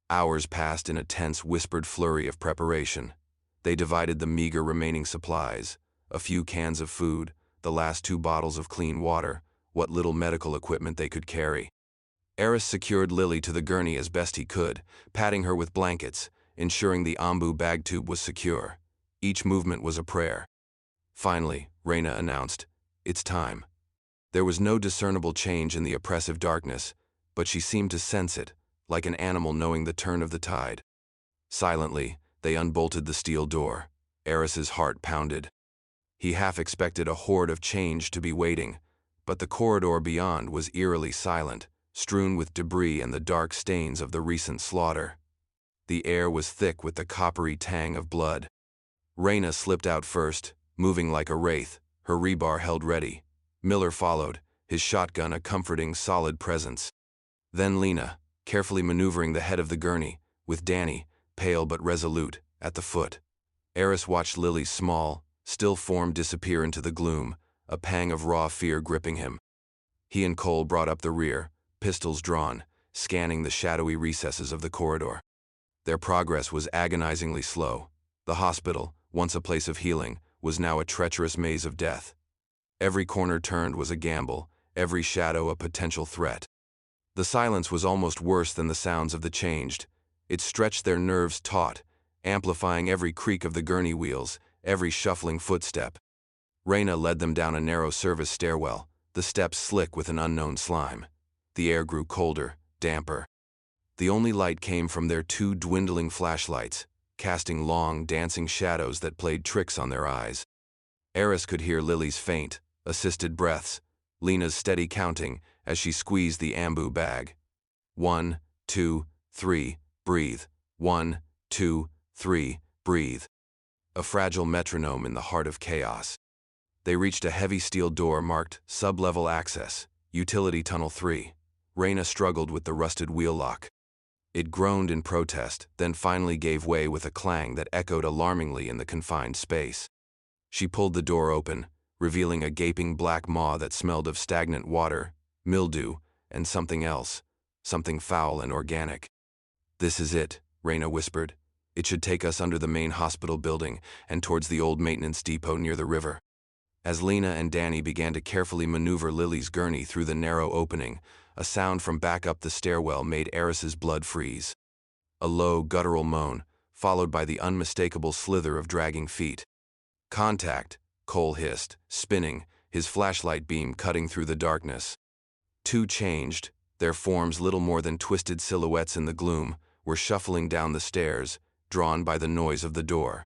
Hours passed in a tense, whispered flurry of preparation. They divided the meager remaining supplies, a few cans of food, the last 2 bottles of clean water, what little medical equipment they could carry. Eris secured Lily to the gurney as best he could, patting her with blankets, ensuring the Ambu bag tube was secure. Each movement was a prayer. Finally, Reyna announced, "It's time." There was no discernible change in the oppressive darkness, but she seemed to sense it, like an animal knowing the turn of the tide. Silently, they unbolted the steel door. Eris's heart pounded. He half expected a horde of change to be waiting, but the corridor beyond was eerily silent, strewn with debris and the dark stains of the recent slaughter. The air was thick with the coppery tang of blood. Reyna slipped out first, moving like a wraith, her rebar held ready. Miller followed, his shotgun a comforting, solid presence. Then Lena, carefully maneuvering the head of the gurney, with Danny, pale but resolute, at the foot. Eris watched Lily's small, still form disappear into the gloom, a pang of raw fear gripping him. He and Cole brought up the rear, pistols drawn, scanning the shadowy recesses of the corridor. Their progress was agonizingly slow. The hospital, once a place of healing, was now a treacherous maze of death. Every corner turned was a gamble, every shadow a potential threat. The silence was almost worse than the sounds of the changed. It stretched their nerves taut, amplifying every creak of the gurney wheels, every shuffling footstep. Reyna led them down a narrow service stairwell, the steps slick with an unknown slime. The air grew colder, damper. The only light came from their 2 dwindling flashlights, casting long, dancing shadows that played tricks on their eyes. Eris could hear Lily's faint, assisted breaths, Lena's steady counting as she squeezed the Ambu bag. 1, 2, 3, breathe. 1, 2, 3, breathe. A fragile metronome in the heart of chaos. They reached a heavy steel door marked Sub-Level Access, Utility Tunnel 3. Reyna struggled with the rusted wheel lock. It groaned in protest, then finally gave way with a clang that echoed alarmingly in the confined space. She pulled the door open, revealing a gaping black maw that smelled of stagnant water, mildew, and something else, something foul and organic. "This is it," Reyna whispered. "It should take us under the main hospital building and towards the old maintenance depot near the river." As Lena and Danny began to carefully maneuver Lily's gurney through the narrow opening, a sound from back up the stairwell made Eris's blood freeze. A low, guttural moan, followed by the unmistakable slither of dragging feet. "Contact," Cole hissed, spinning, his flashlight beam cutting through the darkness. 2 changed, their forms little more than twisted silhouettes in the gloom, were shuffling down the stairs, drawn by the noise of the door.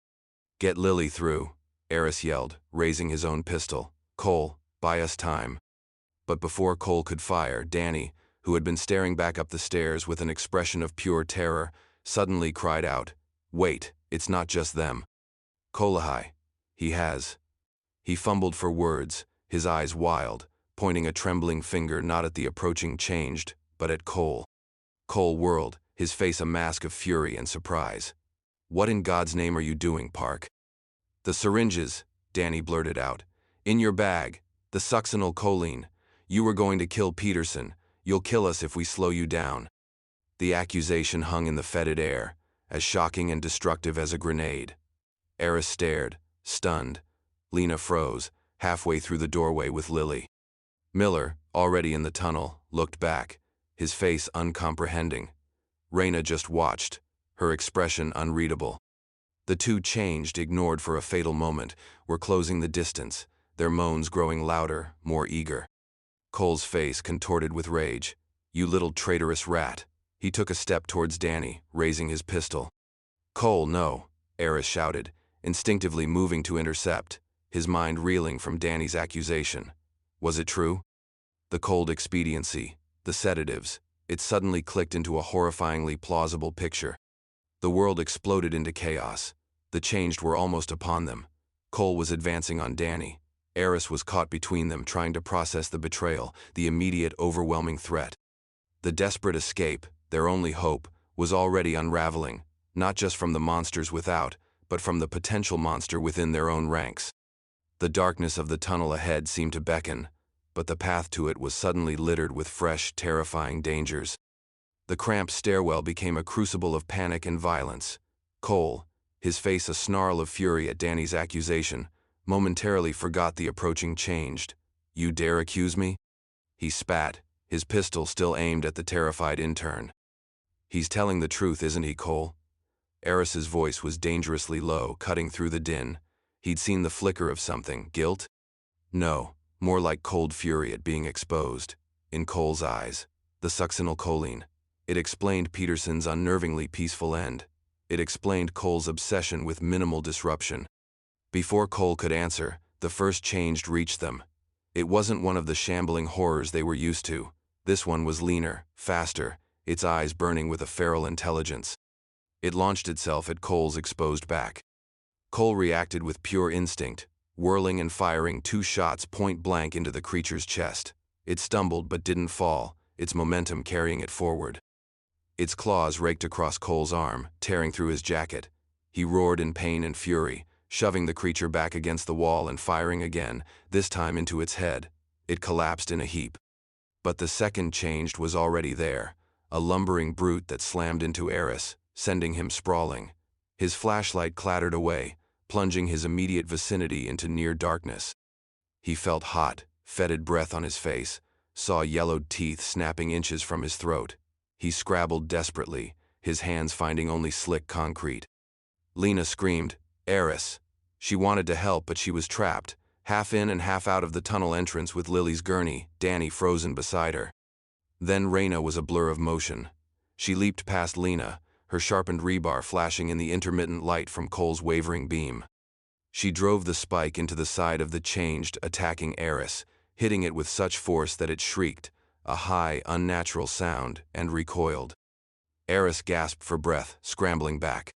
"Get Lily through," Eris yelled, raising his own pistol. "Cole, buy us time." But before Cole could fire, Danny, who had been staring back up the stairs with an expression of pure terror, suddenly cried out, "Wait, it's not just them. Kolahai. He has." He fumbled for words, his eyes wild, pointing a trembling finger not at the approaching changed, but at Cole. Cole whirled, his face a mask of fury and surprise. "What in God's name are you doing, Park?" "The syringes," Danny blurted out. "In your bag, the succinylcholine. You were going to kill Peterson. You'll kill us if we slow you down." The accusation hung in the fetid air, as shocking and destructive as a grenade. Eris stared, stunned. Lena froze, halfway through the doorway with Lily. Miller, already in the tunnel, looked back, his face uncomprehending. Reyna just watched, her expression unreadable. The 2 changed, ignored for a fatal moment, were closing the distance, their moans growing louder, more eager. Cole's face contorted with rage. "You little traitorous rat." He took a step towards Danny, raising his pistol. "Cole, no," Eris shouted, instinctively moving to intercept. his mind reeling from Danny's accusation. Was it true? The cold expediency, the sedatives, it suddenly clicked into a horrifyingly plausible picture. The world exploded into chaos. The Changed were almost upon them. Cole was advancing on Danny. Eris was caught between them, trying to process the betrayal, the immediate, overwhelming threat. The desperate escape, their only hope, was already unraveling, not just from the monsters without, but from the potential monster within their own ranks. The darkness of the tunnel ahead seemed to beckon, but the path to it was suddenly littered with fresh, terrifying dangers. The cramped stairwell became a crucible of panic and violence. Cole, his face a snarl of fury at Danny's accusation, momentarily forgot the approaching Changed. "You dare accuse me?" He spat, his pistol still aimed at the terrified intern. "He's telling the truth, isn't he, Cole?" Eris's voice was dangerously low, cutting through the din. He'd seen the flicker of something. Guilt? No, more like cold fury at being exposed. In Cole's eyes, the succinylcholine. It explained Peterson's unnervingly peaceful end. It explained Cole's obsession with minimal disruption. Before Cole could answer, the first Changed reached them. It wasn't one of the shambling horrors they were used to. This one was leaner, faster, its eyes burning with a feral intelligence. It launched itself at Cole's exposed back. Cole reacted with pure instinct, whirling and firing 2 shots point-blank into the creature's chest. It stumbled but didn't fall, its momentum carrying it forward. Its claws raked across Cole's arm, tearing through his jacket. He roared in pain and fury, shoving the creature back against the wall and firing again, this time into its head. It collapsed in a heap. But the second Changed was already there, a lumbering brute that slammed into Eris, sending him sprawling. His flashlight clattered away, plunging his immediate vicinity into near darkness. He felt hot, fetid breath on his face, saw yellowed teeth snapping inches from his throat. He scrabbled desperately, his hands finding only slick concrete. Lena screamed, "Eris!" She wanted to help, but she was trapped, half in and half out of the tunnel entrance with Lily's gurney, Danny frozen beside her. Then Reyna was a blur of motion. She leaped past Lena, her sharpened rebar flashing in the intermittent light from Cole's wavering beam. She drove the spike into the side of the Changed, attacking Eris, hitting it with such force that it shrieked, a high, unnatural sound, and recoiled. Eris gasped for breath, scrambling back.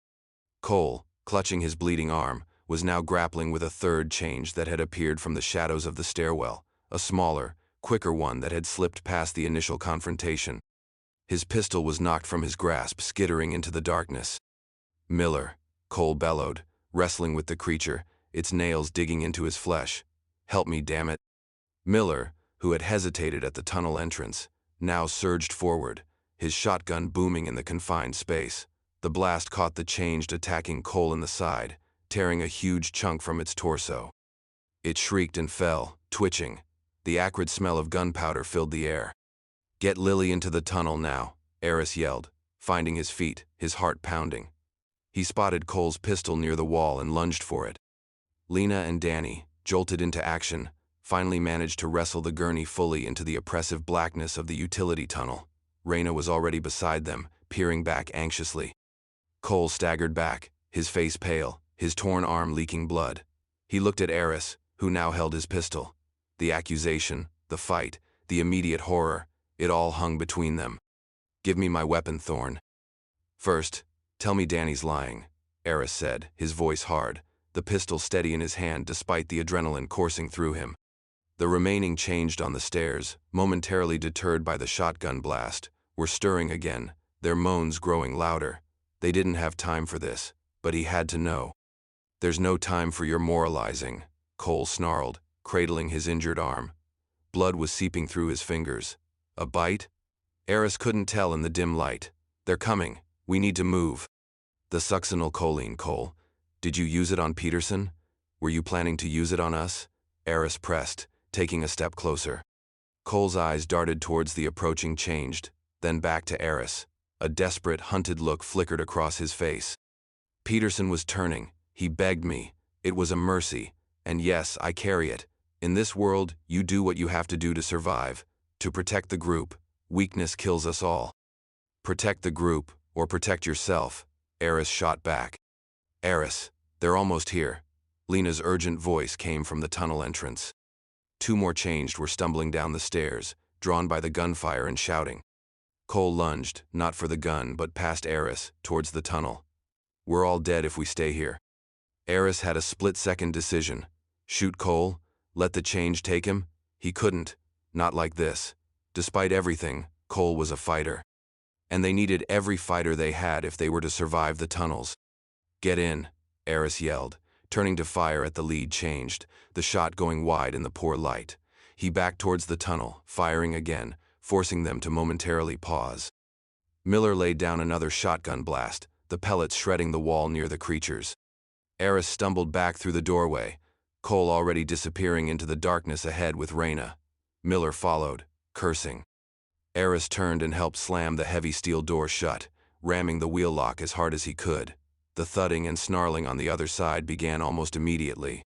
Cole, clutching his bleeding arm, was now grappling with a third Changed that had appeared from the shadows of the stairwell, a smaller, quicker one that had slipped past the initial confrontation. His pistol was knocked from his grasp, skittering into the darkness. "Miller," Cole bellowed, wrestling with the creature, its nails digging into his flesh. "Help me, damn it." Miller, who had hesitated at the tunnel entrance, now surged forward, his shotgun booming in the confined space. The blast caught the Changed attacking Cole in the side, tearing a huge chunk from its torso. It shrieked and fell, twitching. The acrid smell of gunpowder filled the air. "Get Lily into the tunnel now," Eris yelled, finding his feet, his heart pounding. He spotted Cole's pistol near the wall and lunged for it. Lena and Danny, jolted into action, finally managed to wrestle the gurney fully into the oppressive blackness of the utility tunnel. Reyna was already beside them, peering back anxiously. Cole staggered back, his face pale, his torn arm leaking blood. He looked at Eris, who now held his pistol. The accusation, the fight, the immediate horror, it all hung between them. "Give me my weapon, Thorn." "First, tell me Danny's lying," Eris said, his voice hard, the pistol steady in his hand despite the adrenaline coursing through him. The remaining Changed on the stairs, momentarily deterred by the shotgun blast, were stirring again, their moans growing louder. They didn't have time for this, but he had to know. "There's no time for your moralizing," Cole snarled, cradling his injured arm. Blood was seeping through his fingers. "A bite?" Eris couldn't tell in the dim light. "They're coming. We need to move." "The succinylcholine, Cole. Did you use it on Peterson? Were you planning to use it on us?" Eris pressed, taking a step closer. Cole's eyes darted towards the approaching Changed, then back to Eris. A desperate, hunted look flickered across his face. "Peterson was turning. He begged me. It was a mercy. And yes, I carry it. In this world, you do what you have to do to survive. To protect the group. Weakness kills us all." "Protect the group, or protect yourself," Eris shot back. "Eris, they're almost here." Lena's urgent voice came from the tunnel entrance. Two more changed were stumbling down the stairs, drawn by the gunfire and shouting. Cole lunged, not for the gun, but past Eris, towards the tunnel. We're all dead if we stay here. Eris had a split-second decision. Shoot Cole? Let the change take him? He couldn't. Not like this. Despite everything, Cole was a fighter. And they needed every fighter they had if they were to survive the tunnels. Get in, Eris yelled, turning to fire at the lead changed, the shot going wide in the poor light. He backed towards the tunnel, firing again, forcing them to momentarily pause. Miller laid down another shotgun blast, the pellets shredding the wall near the creatures. Eris stumbled back through the doorway, Cole already disappearing into the darkness ahead with Reyna. Miller followed, cursing. Eris turned and helped slam the heavy steel door shut, ramming the wheel lock as hard as he could. The thudding and snarling on the other side began almost immediately.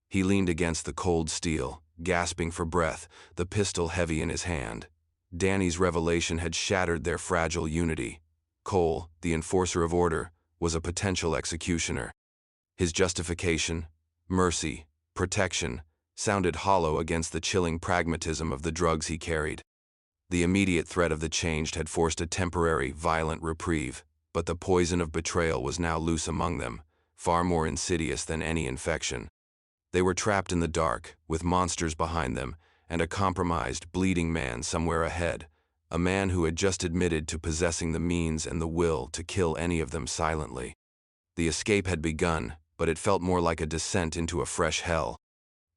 He leaned against the cold steel, gasping for breath, the pistol heavy in his hand. Danny's revelation had shattered their fragile unity. Cole, the enforcer of order, was a potential executioner. His justification, mercy, protection, sounded hollow against the chilling pragmatism of the drugs he carried. The immediate threat of the changed had forced a temporary, violent reprieve, but the poison of betrayal was now loose among them, far more insidious than any infection. They were trapped in the dark, with monsters behind them, and a compromised, bleeding man somewhere ahead, a man who had just admitted to possessing the means and the will to kill any of them silently. The escape had begun, but it felt more like a descent into a fresh hell.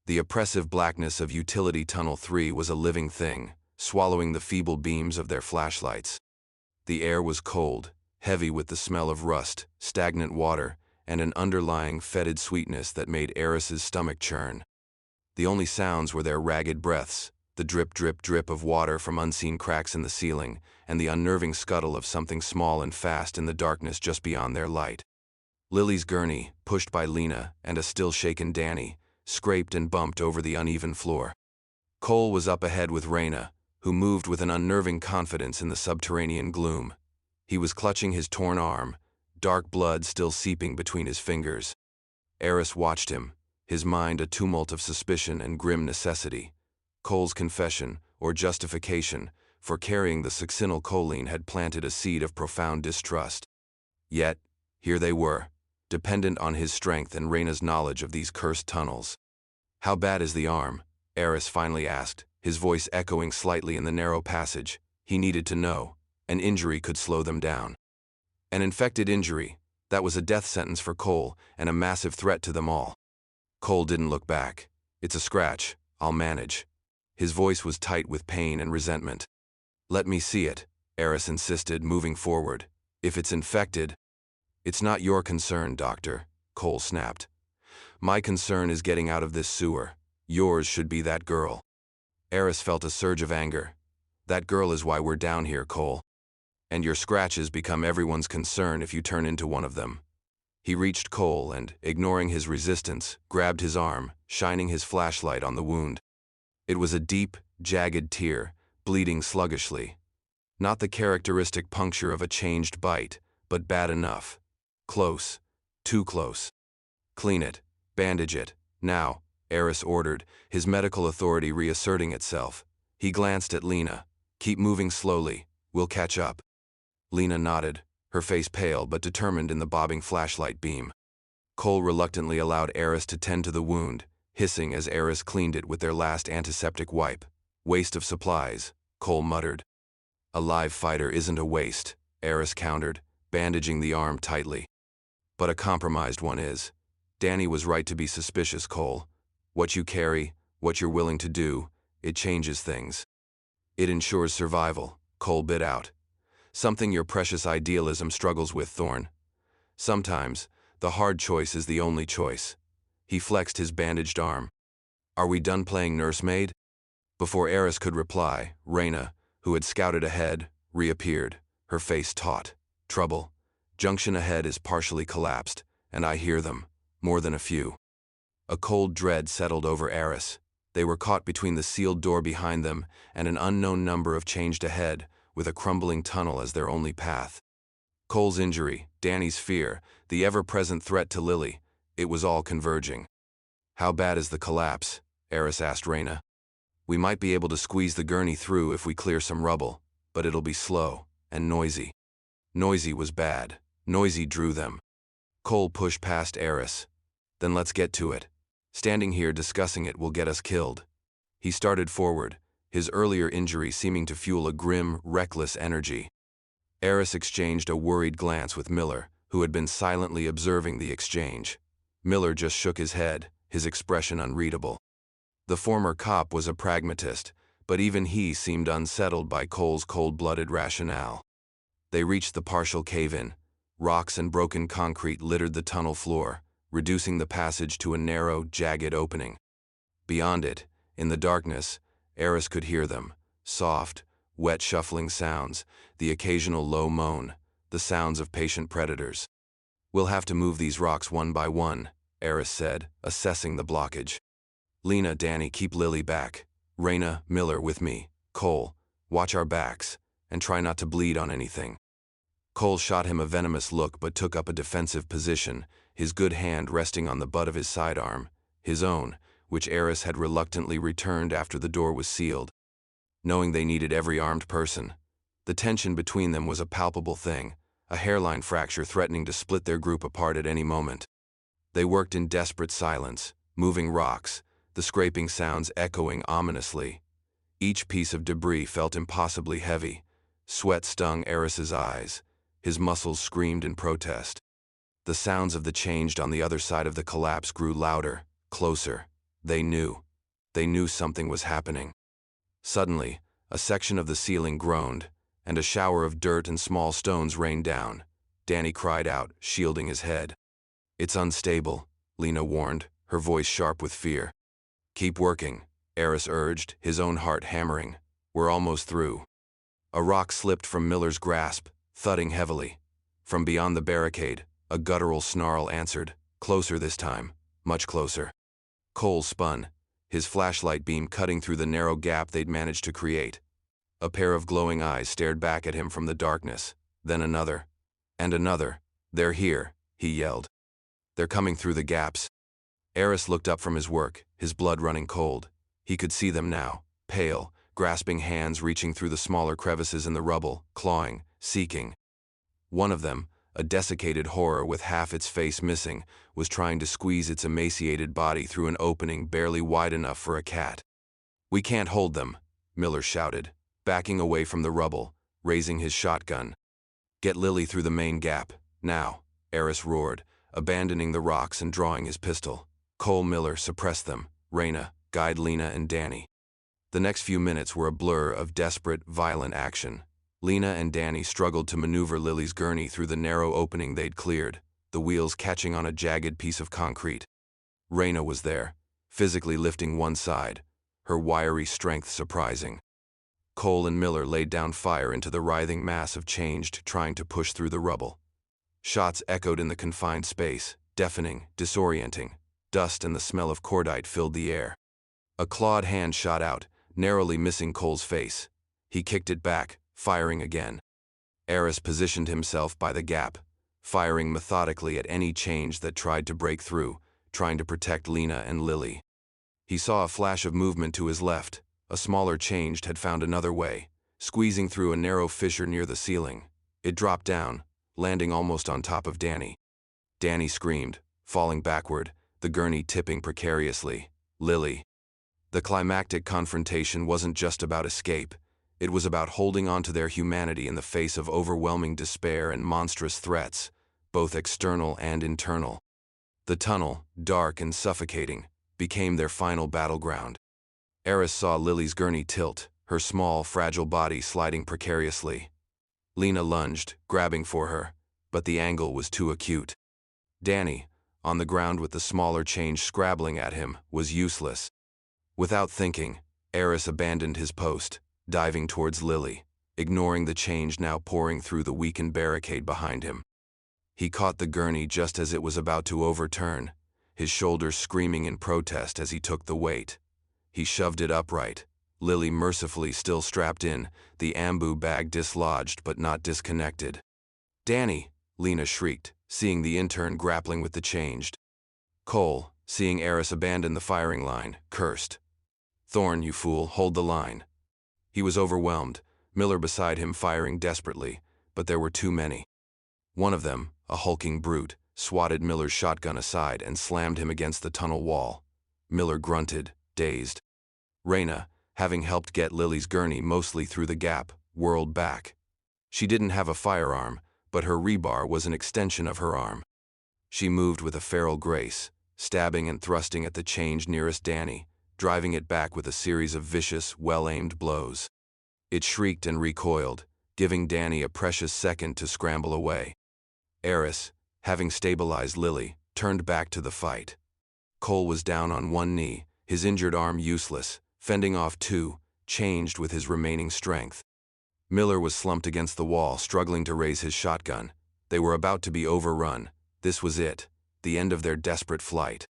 The oppressive blackness of Utility Tunnel 3 was a living thing, swallowing the feeble beams of their flashlights. The air was cold, heavy with the smell of rust, stagnant water, and an underlying fetid sweetness that made Eris's stomach churn. The only sounds were their ragged breaths, the drip, drip, drip of water from unseen cracks in the ceiling, and the unnerving scuttle of something small and fast in the darkness just beyond their light. Lily's gurney, pushed by Lena and a still-shaken Danny, scraped and bumped over the uneven floor. Cole was up ahead with Reyna, who moved with an unnerving confidence in the subterranean gloom. He was clutching his torn arm, dark blood still seeping between his fingers. Eris watched him, his mind a tumult of suspicion and grim necessity. Cole's confession, or justification, for carrying the succinylcholine had planted a seed of profound distrust. Yet, here they were, dependent on his strength and Reyna's knowledge of these cursed tunnels. "How bad is the arm?" Eris finally asked, his voice echoing slightly in the narrow passage. He needed to know. An injury could slow them down. An infected injury, that was a death sentence for Cole and a massive threat to them all. Cole didn't look back. "It's a scratch. I'll manage." His voice was tight with pain and resentment. "Let me see it," Eris insisted, moving forward. "If it's infected—" "It's not your concern, Doctor," Cole snapped. "My concern is getting out of this sewer. Yours should be that girl." Eris felt a surge of anger. "That girl is why we're down here, Cole. And your scratches become everyone's concern if you turn into one of them." He reached Cole and, ignoring his resistance, grabbed his arm, shining his flashlight on the wound. It was a deep, jagged tear, bleeding sluggishly. Not the characteristic puncture of a changed bite, but bad enough. Close. Too close. "Clean it. Bandage it. Now," Eris ordered, his medical authority reasserting itself. He glanced at Lena. "Keep moving slowly. We'll catch up." Lena nodded, her face pale but determined in the bobbing flashlight beam. Cole reluctantly allowed Eris to tend to the wound, hissing as Eris cleaned it with their last antiseptic wipe. "Waste of supplies," Cole muttered. "A live fighter isn't a waste," Eris countered, bandaging the arm tightly. "But a compromised one is. Danny was right to be suspicious, Cole. What you carry, what you're willing to do, it changes things." "It ensures survival," Cole bit out. "Something your precious idealism struggles with, Thorne. Sometimes, the hard choice is the only choice." He flexed his bandaged arm. "Are we done playing nursemaid?" Before Eris could reply, Reyna, who had scouted ahead, reappeared, her face taut. "Trouble. Junction ahead is partially collapsed, and I hear them. More than a few." A cold dread settled over Eris. They were caught between the sealed door behind them and an unknown number of changed ahead, with a crumbling tunnel as their only path. Cole's injury, Danny's fear, the ever-present threat to Lily, it was all converging. How bad is the collapse? Eris asked Reyna. We might be able to squeeze the gurney through if we clear some rubble, but it'll be slow and noisy. Noisy was bad. Noisy drew them. Cole pushed past Eris. Then let's get to it. Standing here discussing it will get us killed. He started forward, his earlier injury seeming to fuel a grim, reckless energy. Eris exchanged a worried glance with Miller, who had been silently observing the exchange. Miller just shook his head, his expression unreadable. The former cop was a pragmatist, but even he seemed unsettled by Cole's cold-blooded rationale. They reached the partial cave-in. Rocks and broken concrete littered the tunnel floor, reducing the passage to a narrow, jagged opening. Beyond it, in the darkness, Eris could hear them, soft, wet shuffling sounds, the occasional low moan, the sounds of patient predators. We'll have to move these rocks one by one, Eris said, assessing the blockage. Lena, Danny, keep Lily back. Reyna, Miller with me. Cole, watch our backs, and try not to bleed on anything. Cole shot him a venomous look but took up a defensive position, his good hand resting on the butt of his sidearm, his own, which Eris had reluctantly returned after the door was sealed. Knowing they needed every armed person, the tension between them was a palpable thing, a hairline fracture threatening to split their group apart at any moment. They worked in desperate silence, moving rocks, the scraping sounds echoing ominously. Each piece of debris felt impossibly heavy. Sweat stung Eris's eyes. His muscles screamed in protest. The sounds of the change on the other side of the collapse grew louder, closer. They knew something was happening. Suddenly, a section of the ceiling groaned, and a shower of dirt and small stones rained down. Danny cried out, shielding his head. It's unstable, Lena warned, her voice sharp with fear. Keep working, Eris urged, his own heart hammering. We're almost through. A rock slipped from Miller's grasp, thudding heavily. From beyond the barricade, a guttural snarl answered, closer this time, much closer. Cole spun, his flashlight beam cutting through the narrow gap they'd managed to create. A pair of glowing eyes stared back at him from the darkness, then another. And another. They're here, he yelled. They're coming through the gaps. Eris looked up from his work, his blood running cold. He could see them now, pale, grasping hands reaching through the smaller crevices in the rubble, clawing, seeking. One of them, a desiccated horror with half its face missing, was trying to squeeze its emaciated body through an opening barely wide enough for a cat. We can't hold them, Miller shouted, backing away from the rubble, raising his shotgun. Get Lily through the main gap, now, Eris roared, abandoning the rocks and drawing his pistol. Cole, Miller, suppress them. Reyna, guide Lena and Danny. The next few minutes were a blur of desperate, violent action. Lena and Danny struggled to maneuver Lily's gurney through the narrow opening they'd cleared, the wheels catching on a jagged piece of concrete. Reyna was there, physically lifting one side, her wiry strength surprising. Cole and Miller laid down fire into the writhing mass of changed trying to push through the rubble. Shots echoed in the confined space, deafening, disorienting. Dust and the smell of cordite filled the air. A clawed hand shot out, narrowly missing Cole's face. He kicked it back, firing again. Eris positioned himself by the gap, firing methodically at any change that tried to break through, trying to protect Lena and Lily. He saw a flash of movement to his left. A smaller change had found another way, squeezing through a narrow fissure near the ceiling. It dropped down, landing almost on top of Danny. Danny screamed, falling backward, the gurney tipping precariously. Lily. The climactic confrontation wasn't just about escape. It was about holding on to their humanity in the face of overwhelming despair and monstrous threats, both external and internal. The tunnel, dark and suffocating, became their final battleground. Eris saw Lily's gurney tilt, her small, fragile body sliding precariously. Lena lunged, grabbing for her, but the angle was too acute. Danny, on the ground with the smaller change scrabbling at him, was useless. Without thinking, Eris abandoned his post, diving towards Lily, ignoring the change now pouring through the weakened barricade behind him. He caught the gurney just as it was about to overturn, his shoulders screaming in protest as he took the weight. He shoved it upright, Lily mercifully still strapped in, the ambu bag dislodged but not disconnected. "Danny!" Lena shrieked, seeing the intern grappling with the changed. Cole, seeing Eris abandon the firing line, cursed. "Thorn, you fool, hold the line." He was overwhelmed, Miller beside him firing desperately, but there were too many. One of them, a hulking brute, swatted Miller's shotgun aside and slammed him against the tunnel wall. Miller grunted, dazed. Reyna, having helped get Lily's gurney mostly through the gap, whirled back. She didn't have a firearm, but her rebar was an extension of her arm. She moved with a feral grace, stabbing and thrusting at the change nearest Danny, driving it back with a series of vicious, well-aimed blows. It shrieked and recoiled, giving Danny a precious second to scramble away. Eris, having stabilized Lily, turned back to the fight. Cole was down on one knee, his injured arm useless, fending off two, changed with his remaining strength. Miller was slumped against the wall, struggling to raise his shotgun. They were about to be overrun. This was it, the end of their desperate flight.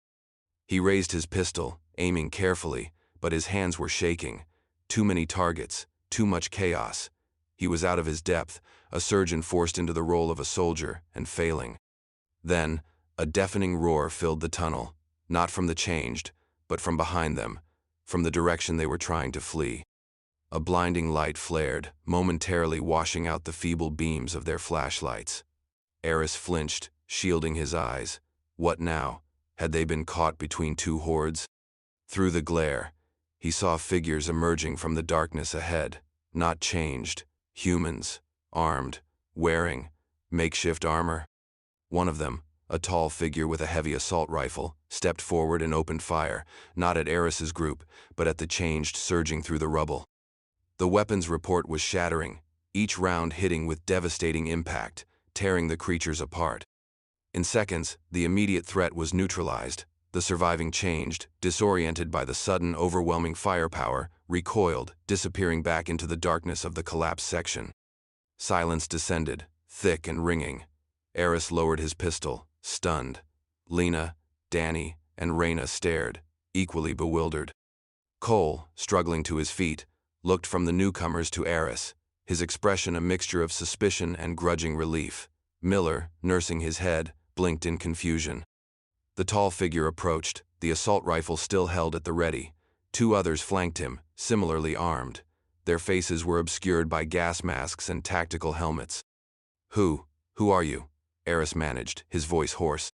He raised his pistol, aiming carefully, but his hands were shaking. Too many targets, too much chaos. He was out of his depth, a surgeon forced into the role of a soldier, and failing. Then, a deafening roar filled the tunnel, not from the changed, but from behind them, from the direction they were trying to flee. A blinding light flared, momentarily washing out the feeble beams of their flashlights. Eris flinched, shielding his eyes. What now? Had they been caught between two hordes? Through the glare, he saw figures emerging from the darkness ahead, not changed, humans, armed, wearing makeshift armor. One of them, a tall figure with a heavy assault rifle, stepped forward and opened fire, not at Eris's group, but at the changed surging through the rubble. The weapon's report was shattering, each round hitting with devastating impact, tearing the creatures apart. In seconds, the immediate threat was neutralized. The surviving changed, disoriented by the sudden, overwhelming firepower, recoiled, disappearing back into the darkness of the collapsed section. Silence descended, thick and ringing. Eris lowered his pistol, stunned. Lena, Danny, and Reyna stared, equally bewildered. Cole, struggling to his feet, looked from the newcomers to Eris, his expression a mixture of suspicion and grudging relief. Miller, nursing his head, blinked in confusion. The tall figure approached, the assault rifle still held at the ready. Two others flanked him, similarly armed. Their faces were obscured by gas masks and tactical helmets. Who are you?" Eris managed, his voice hoarse.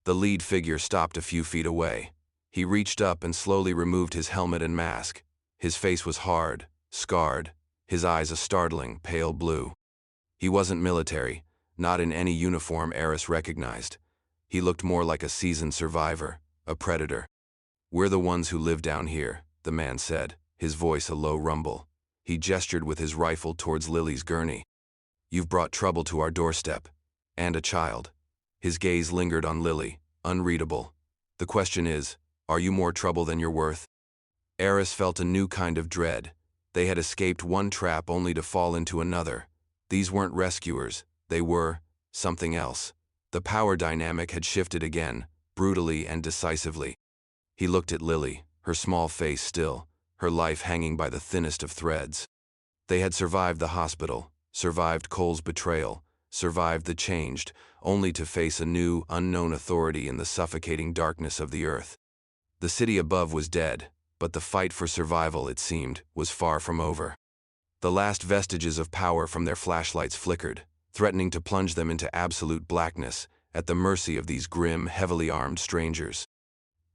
The lead figure stopped a few feet away. He reached up and slowly removed his helmet and mask. His face was hard, scarred, his eyes a startling, pale blue. He wasn't military, not in any uniform Eris recognized. He looked more like a seasoned survivor, a predator. "We're the ones who live down here," the man said, his voice a low rumble. He gestured with his rifle towards Lily's gurney. "You've brought trouble to our doorstep. And a child." His gaze lingered on Lily, unreadable. "The question is, are you more trouble than you're worth?" Eris felt a new kind of dread. They had escaped one trap only to fall into another. These weren't rescuers, they were something else. The power dynamic had shifted again, brutally and decisively. He looked at Lily, her small face still, her life hanging by the thinnest of threads. They had survived the hospital, survived Cole's betrayal, survived the changed, only to face a new, unknown authority in the suffocating darkness of the earth. The city above was dead, but the fight for survival, it seemed, was far from over. The last vestiges of power from their flashlights flickered, threatening to plunge them into absolute blackness, at the mercy of these grim, heavily armed strangers.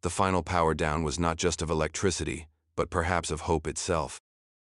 The final power down was not just of electricity, but perhaps of hope itself.